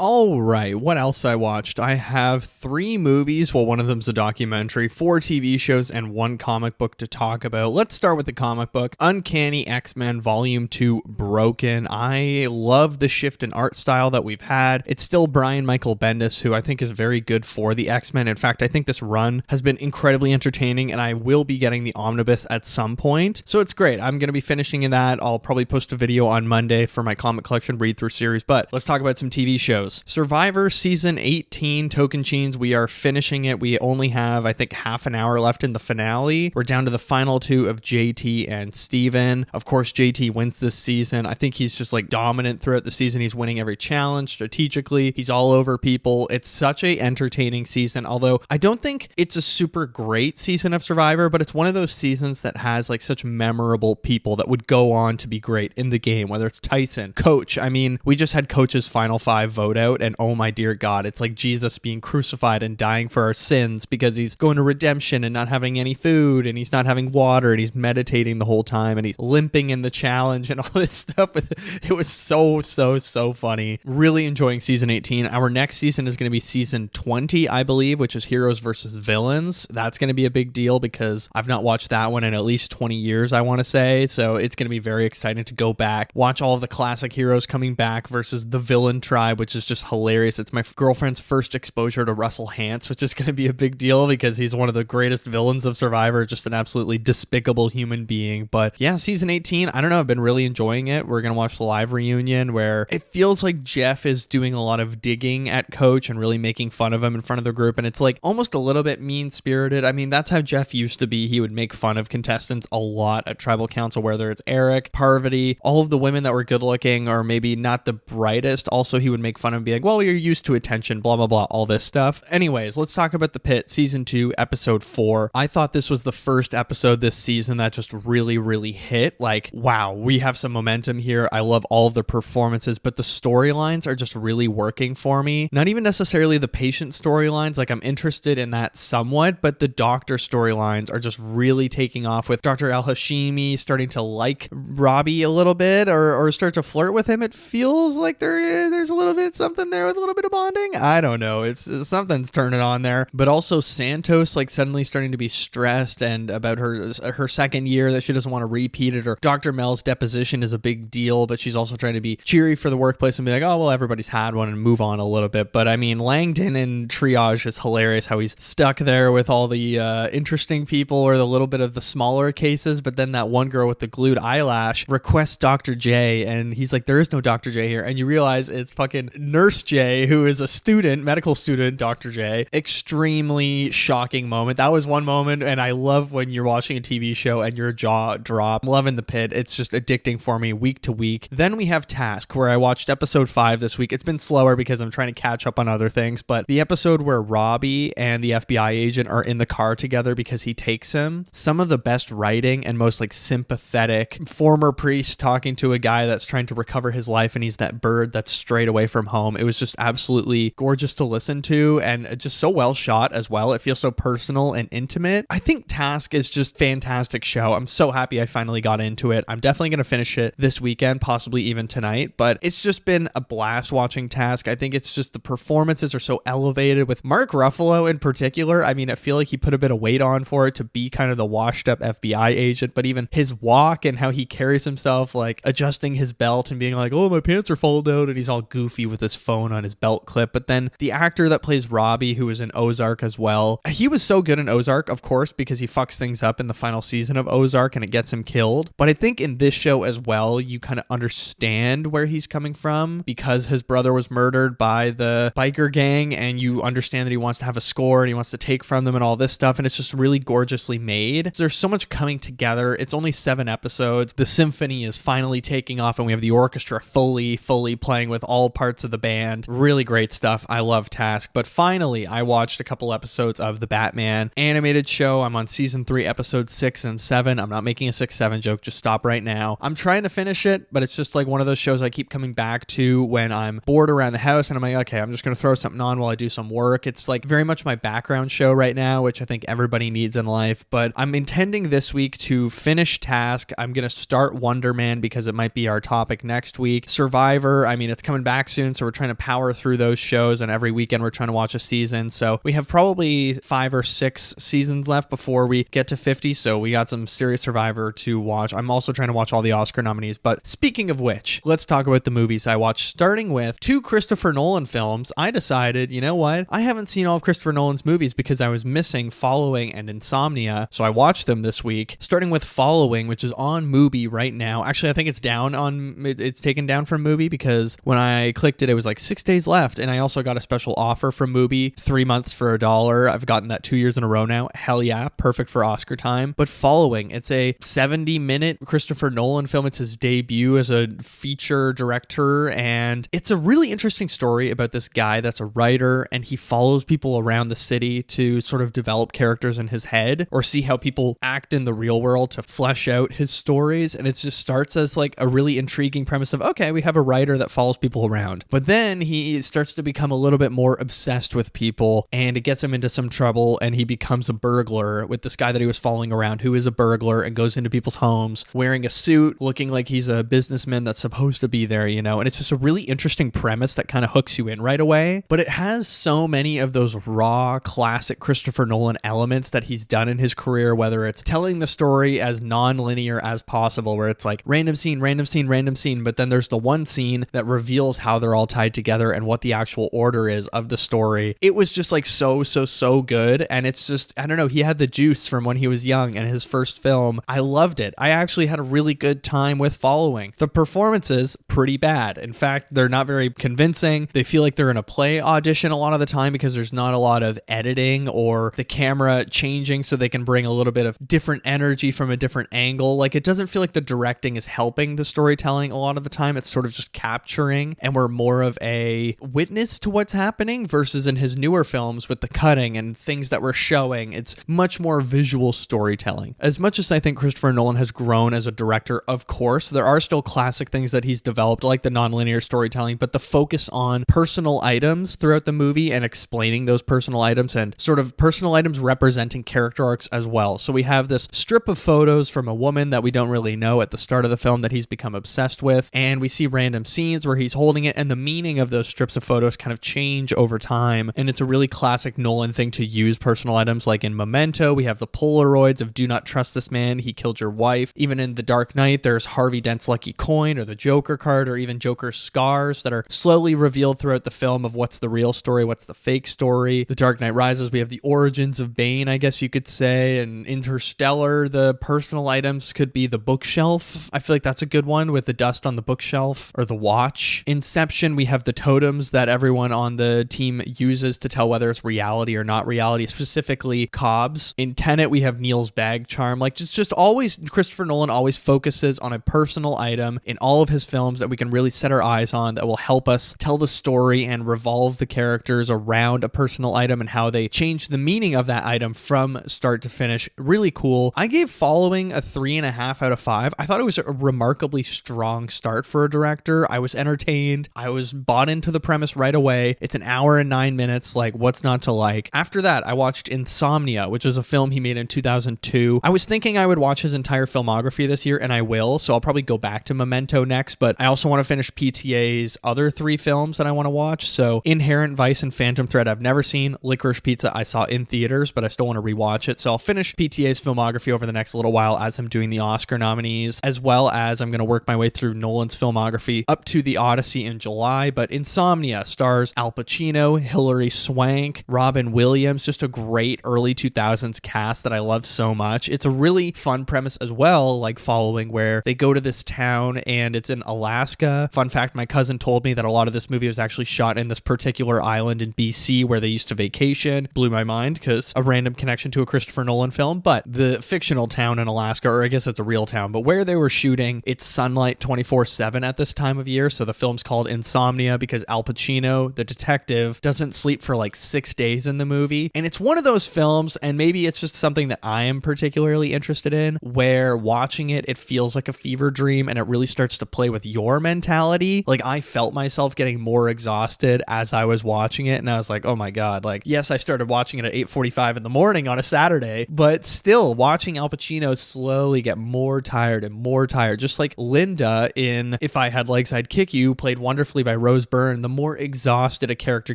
All right, what else I watched? I have 3 movies, well, one of them's a documentary, 4 TV shows, and 1 comic book to talk about. Let's start with the comic book. Uncanny X-Men Volume 2 Broken. I love the shift in art style that we've had. It's still Brian Michael Bendis, who I think is very good for the X-Men. In fact, I think this run has been incredibly entertaining, and I will be getting the omnibus at some point. So it's great. I'm going to be finishing in that. I'll probably post a video on Monday for my comic collection read-through series, but let's talk about some TV shows. Survivor Season 18, Tocantins, we are finishing it. We only have, I think, half an hour left in the finale. We're down to the final 2 of JT and Steven. Of course, JT wins this season. I think he's just like dominant throughout the season. He's winning every challenge strategically. He's all over people. It's such a entertaining season, although I don't think it's a super great season of Survivor, but it's one of those seasons that has like such memorable people that would go on to be great in the game, whether it's Tyson, Coach. I mean, we just had Coach's Final 5 vote out, and oh my dear God, it's like Jesus being crucified and dying for our sins because he's going to redemption and not having any food, and he's not having water, and he's meditating the whole time, and he's limping in the challenge and all this stuff. It was so funny. Really enjoying season 18. Our next season is going to be season 20, I believe, which is Heroes versus Villains. That's going to be a big deal because I've not watched that one in at least 20 years, I want to say. So it's going to be very exciting to go back, watch all of the classic heroes coming back versus the villain tribe, which is just hilarious. It's my girlfriend's first exposure to Russell Hantz, which is going to be a big deal because he's one of the greatest villains of Survivor, just an absolutely despicable human being. But yeah, season 18, I don't know, I've been really enjoying it. We're going to watch the live reunion where it feels like Jeff is doing a lot of digging at Coach and really making fun of him in front of the group, and it's like almost a little bit mean-spirited. I mean, that's how Jeff used to be. He would make fun of contestants a lot at Tribal Council, whether it's Eric, Parvati, all of the women that were good-looking or maybe not the brightest. Also, he would make fun of and be like, well, you're used to attention, blah, blah, blah, all this stuff. Anyways, let's talk about The Pitt, season 2, episode 4. I thought this was the first episode this season that just really hit. Like, wow, we have some momentum here. I love all of the performances, but the storylines are just really working for me. Not even necessarily the patient storylines. Like, I'm interested in that somewhat, but the doctor storylines are just really taking off, with Dr. Al-Hashimi starting to like Robbie a little bit or start to flirt with him. It feels like there's a little bit something there with a little bit of bonding. I don't know. It's something's turning on there. But also Santos like suddenly starting to be stressed and about her second year that she doesn't want to repeat it, or Dr. Mel's deposition is a big deal, but she's also trying to be cheery for the workplace and be like, oh, well, everybody's had one, and move on a little bit. But I mean, Langdon in Triage is hilarious, how he's stuck there with all the interesting people or the little bit of the smaller cases, but then that one girl with the glued eyelash requests Dr. J, and he's like, there is no Dr. J here, and you realize it's fucking Nurse J, who is a student, medical student, Dr. J. Extremely shocking moment. That was one moment, and I love when you're watching a TV show and your jaw drop. I'm loving The Pitt. It's just addicting for me week to week. Then we have Task, where I watched episode 5 this week. It's been slower because I'm trying to catch up on other things, but the episode where Robbie and the FBI agent are in the car together because he takes him, some of the best writing and most like sympathetic former priest talking to a guy that's trying to recover his life, and he's that bird that's strayed away from home. It was just absolutely gorgeous to listen to, and just so well shot as well. It feels so personal and intimate. I think Task is just fantastic show. I'm so happy I finally got into it. I'm definitely going to finish it this weekend, possibly even tonight, but it's just been a blast watching Task. I think it's just the performances are so elevated, with Mark Ruffalo in particular. I mean, I feel like he put a bit of weight on for it to be kind of the washed up FBI agent, but even his walk and how he carries himself, like adjusting his belt and being like, oh, my pants are falling down, and he's all goofy with his phone on his belt clip. But then the actor that plays Robbie, who was in Ozark as well, he was so good in Ozark, of course, because he fucks things up in the final season of Ozark and it gets him killed. But I think in this show as well, you kind of understand where he's coming from, because his brother was murdered by the biker gang, and you understand that he wants to have a score and he wants to take from them and all this stuff, and it's just really gorgeously made. There's so much coming together. It's only 7 episodes. The symphony is finally taking off, and we have the orchestra fully playing with all parts of the band. Really great stuff. I love Task. But finally, I watched a couple episodes of the Batman animated show. I'm on season 3, episodes 6 and 7. I'm not making a 6-7 joke. Just stop right now. I'm trying to finish it, but it's just like one of those shows I keep coming back to when I'm bored around the house and I'm like, okay, I'm just going to throw something on while I do some work. It's like very much my background show right now, which I think everybody needs in life. But I'm intending this week to finish Task. I'm going to start Wonder Man because it might be our topic next week. Survivor, I mean, it's coming back soon, so we're trying to power through those shows, and every weekend we're trying to watch a season. So we have probably 5 or 6 seasons left before we get to 50, so we got some serious Survivor to watch. I'm also trying to watch all the Oscar nominees, but speaking of which, let's talk about the movies I watched, starting with 2 Christopher Nolan films. I decided, you know what? I haven't seen all of Christopher Nolan's movies because I was missing Following and Insomnia, so I watched them this week, starting with Following, which is on Mubi right now. Actually, I think it's taken down from Mubi because when I clicked it was like 6 days left, and I also got a special offer from Mubi, 3 months for $1. I've gotten that 2 years in a row now. Hell yeah, perfect for Oscar time. But Following, it's a 70-minute Christopher Nolan film. It's his debut as a feature director, and it's a really interesting story about this guy that's a writer, and he follows people around the city to sort of develop characters in his head or see how people act in the real world to flesh out his stories. And it just starts as like a really intriguing premise of, okay, we have a writer that follows people around, but then he starts to become a little bit more obsessed with people, and it gets him into some trouble, and he becomes a burglar with this guy that he was following around who is a burglar and goes into people's homes wearing a suit, looking like he's a businessman that's supposed to be there, you know. And it's just a really interesting premise that kind of hooks you in right away, but it has so many of those raw classic Christopher Nolan elements that he's done in his career, whether it's telling the story as non-linear as possible, where it's like random scene, random scene, random scene, but then there's the one scene that reveals how they're all tied together and what the actual order is of the story. It was just like so good, and it's just, I don't know, he had the juice from when he was young, and his first film, I loved it. I actually had a really good time with Following. The performances, pretty bad. In fact, they're not very convincing. They feel like they're in a play audition a lot of the time because there's not a lot of editing or the camera changing so they can bring a little bit of different energy from a different angle. Like, it doesn't feel like the directing is helping the storytelling a lot of the time. It's sort of just capturing, and we're more of a witness to what's happening, versus in his newer films with the cutting and things that we're showing, it's much more visual storytelling. As much as I think Christopher Nolan has grown as a director, of course, there are still classic things that he's developed, like the nonlinear storytelling, but the focus on personal items throughout the movie and explaining those personal items, and sort of personal items representing character arcs as well. So we have this strip of photos from a woman that we don't really know at the start of the film that he's become obsessed with, and we see random scenes where he's holding it, and the meaning of those strips of photos kind of change over time. And it's a really classic Nolan thing to use personal items. Like in Memento, we have the Polaroids of "Do not trust this man, he killed your wife." Even in The Dark Knight, there's Harvey Dent's lucky coin, or the Joker card, or even Joker's scars that are slowly revealed throughout the film of what's the real story, what's the fake story. The Dark Knight Rises, we have the origins of Bane, I guess you could say. And Interstellar, the personal items could be the bookshelf. I feel like that's a good one, with the dust on the bookshelf, or the watch. Inception, we have the totems that everyone on the team uses to tell whether it's reality or not reality, specifically Cobb's. In Tenet, we have Neil's bag charm. Like, just always, Christopher Nolan always focuses on a personal item in all of his films that we can really set our eyes on, that will help us tell the story and revolve the characters around a personal item and how they change the meaning of that item from start to finish. Really cool. I gave Following a 3.5 out of 5. I thought it was a remarkably strong start for a director. I was entertained. I was bought into the premise right away. It's an hour and 9 minutes. Like, what's not to like? After that, I watched Insomnia, which is a film he made in 2002. I was thinking I would watch his entire filmography this year, and I will, so I'll probably go back to Memento next, but I also want to finish PTA's other 3 films that I want to watch. So Inherent Vice and Phantom Thread I've never seen. Licorice Pizza I saw in theaters, but I still want to rewatch it. So I'll finish PTA's filmography over the next little while as I'm doing the Oscar nominees, as well as I'm going to work my way through Nolan's filmography up to The Odyssey in July. But Insomnia stars Al Pacino, Hilary Swank, Robin Williams, just a great early 2000s cast that I love so much. It's a really fun premise as well, like Following, where they go to this town and it's in Alaska. Fun fact, my cousin told me that a lot of this movie was actually shot in this particular island in BC where they used to vacation. Blew my mind, because a random connection to a Christopher Nolan film. But the fictional town in Alaska, or I guess it's a real town, but where they were shooting, it's sunlight 24/7 at this time of year, so the film's called Insomnia. insomnia because Al Pacino, the detective, doesn't sleep for like 6 days in the movie. And it's one of those films, and maybe it's just something that I am particularly interested in, where watching it feels like a fever dream and it really starts to play with your mentality. Like, I felt myself getting more exhausted as I was watching it, and I was like, oh my God, like, yes, I started watching it at 8:45 in the morning on a Saturday, but still watching Al Pacino slowly get more tired and more tired. Just like Linda in If I Had Legs, I'd Kick You, played wonderfully by Rose Byrne. The more exhausted a character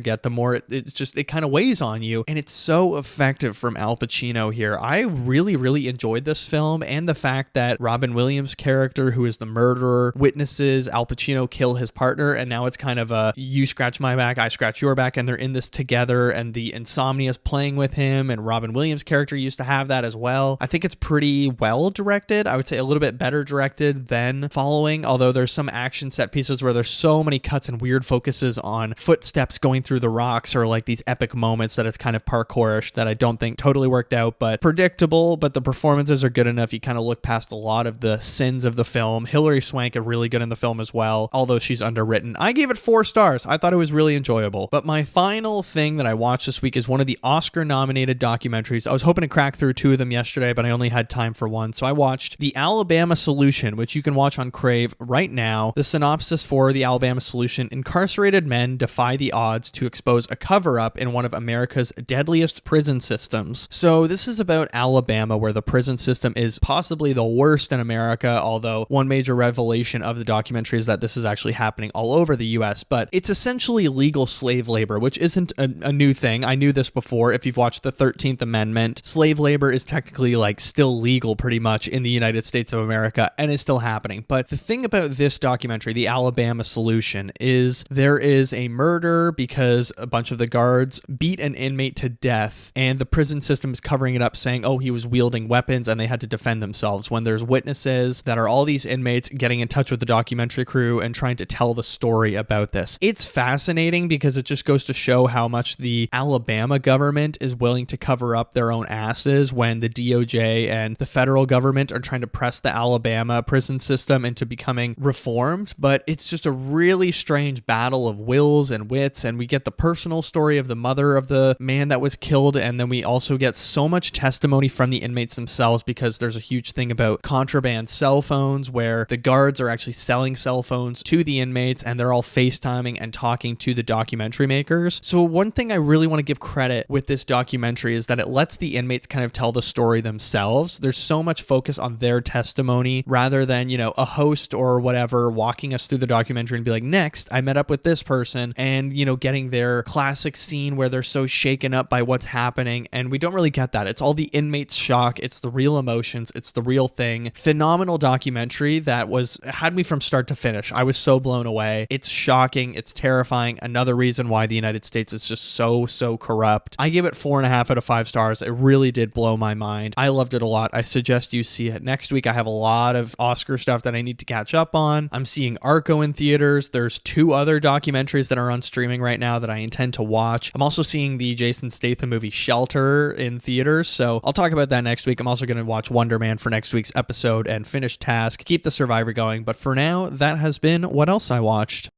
gets, the more it kind of weighs on you. And it's so effective from Al Pacino here. I really, really enjoyed this film, and the fact that Robin Williams' character, who is the murderer, witnesses Al Pacino kill his partner, and now it's kind of a you scratch my back, I scratch your back, and they're in this together, and the insomnia is playing with him, and Robin Williams' character used to have that as well. I think it's pretty well directed. I would say a little bit better directed than Following, although there's some action set pieces where there's so many cuts and weird focuses on footsteps going through the rocks, or like these epic moments that it's kind of parkourish that I don't think totally worked out, but predictable. But the performances are good enough. You kind of look past a lot of the sins of the film. Hilary Swank is really good in the film as well, although she's underwritten. I gave it 4 stars. I thought it was really enjoyable. But my final thing that I watched this week is one of the Oscar-nominated documentaries. I was hoping to crack through 2 of them yesterday, but I only had time for 1. So I watched The Alabama Solution, which you can watch on Crave right now. The synopsis for The Alabama Solution: incarcerated men defy the odds to expose a cover-up in one of America's deadliest prison systems. So this is about Alabama, where the prison system is possibly the worst in America, although one major revelation of the documentary is that this is actually happening all over the US. But it's essentially legal slave labor, which isn't a new thing. I knew this before. If you've watched the 13th Amendment, slave labor is technically like still legal pretty much in the United States of America, and is still happening. But the thing about this documentary, The Alabama Solution, is there is a murder because a bunch of the guards beat an inmate to death, and the prison system is covering it up, saying, oh, he was wielding weapons and they had to defend themselves, when there's witnesses that are all these inmates getting in touch with the documentary crew and trying to tell the story about this. It's fascinating because it just goes to show how much the Alabama government is willing to cover up their own asses when the DOJ and the federal government are trying to press the Alabama prison system into becoming reformed. But it's just a really strange battle of wills and wits, and we get the personal story of the mother of the man that was killed, and then we also get so much testimony from the inmates themselves, because there's a huge thing about contraband cell phones where the guards are actually selling cell phones to the inmates, and they're all FaceTiming and talking to the documentary makers. So one thing I really want to give credit with this documentary is that it lets the inmates kind of tell the story themselves. There's so much focus on their testimony rather than, you know, a host or whatever walking us through the documentary and be like, next I met up with this person, and, you know, getting their classic scene where they're so shaken up by what's happening. And we don't really get that. It's all the inmates' shock. It's the real emotions. It's the real thing. Phenomenal documentary that had me from start to finish. I was so blown away. It's shocking. It's terrifying. Another reason why the United States is just so corrupt. I give it 4.5 out of 5 stars. It really did blow my mind. I loved it a lot. I suggest you see it. Next week, I have a lot of Oscar stuff that I need to catch up on. I'm seeing Arco in theaters. There's 2 other documentaries that are on streaming right now that I intend to watch. I'm also seeing the Jason Statham movie Shelter in theaters, so I'll talk about that next week. I'm also going to watch Wonder Man for next week's episode and finish Task, keep the Survivor going. But for now, that has been what else I watched.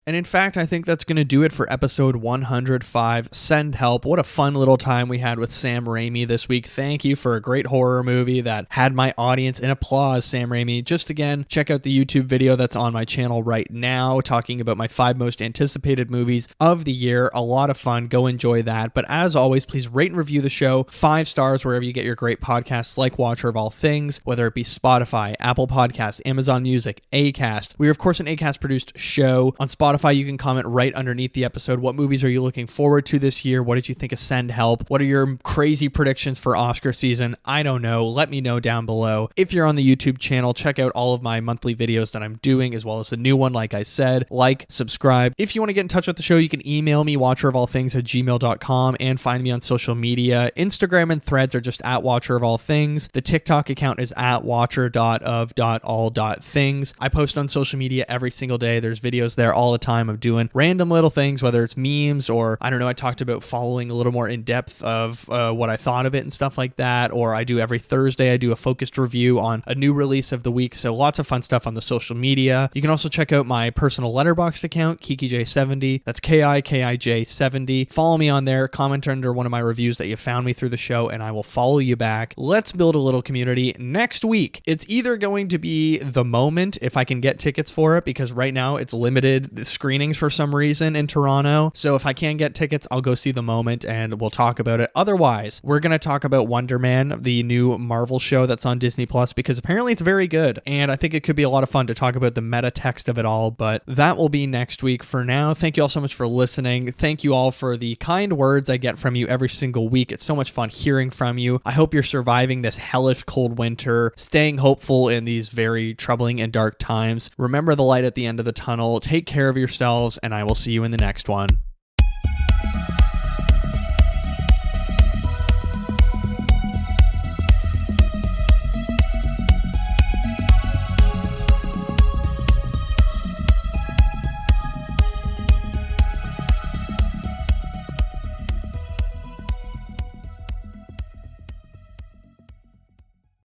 And in fact, I think that's going to do it for episode 105, Send Help. What a fun little time we had with Sam Raimi this week. Thank you for a great horror movie that had my audience in applause, Sam Raimi. Just again, check out the YouTube video that's on my channel right now, talking about my 5 most anticipated movies of the year. A lot of fun. Go enjoy that. But as always, please rate and review the show. 5 stars wherever you get your great podcasts like Watcher of All Things, whether it be Spotify, Apple Podcasts, Amazon Music, Acast. We are, of course, an Acast-produced show. On Spotify, you can comment right underneath the episode. What movies are you looking forward to this year? What did you think of Send Help? What are your crazy predictions for Oscar season? I don't know. Let me know down below. If you're on the YouTube channel, check out all of my monthly videos that I'm doing, as well as a new one, like I said. Like, subscribe. If you want to get in touch with the show, you can email me, watcherofallthings@gmail.com, and find me on social media. Instagram and Threads are just @watcherofallthings. The TikTok account is @watcher.of.all.things. I post on social media every single day. There's videos there all the time of doing random little things, whether it's memes or, I don't know, I talked about following a little more in depth of what I thought of it and stuff like that. Or I do every Thursday, I do a focused review on a new release of the week. So lots of fun stuff on the social media. You can also check out my personal Letterboxd account, KikiJ70. That's KIKIJ70. Follow me on there, comment under one of my reviews that you found me through the show, and I will follow you back. Let's build a little community. Next week, it's either going to be The Moment, if I can get tickets for it, because right now it's limited screenings for some reason in Toronto. So if I can get tickets, I'll go see The Moment and we'll talk about it. Otherwise, we're going to talk about Wonder Man, the new Marvel show that's on Disney Plus, because apparently it's very good. And I think it could be a lot of fun to talk about the meta text of it all, but that will be next week. For now, thank you all so much for listening. Thank you all for the kind words I get from you every single week. It's so much fun hearing from you. I hope you're surviving this hellish cold winter, staying hopeful in these very troubling and dark times. Remember the light at the end of the tunnel. Take care of yourselves, and I will see you in the next one.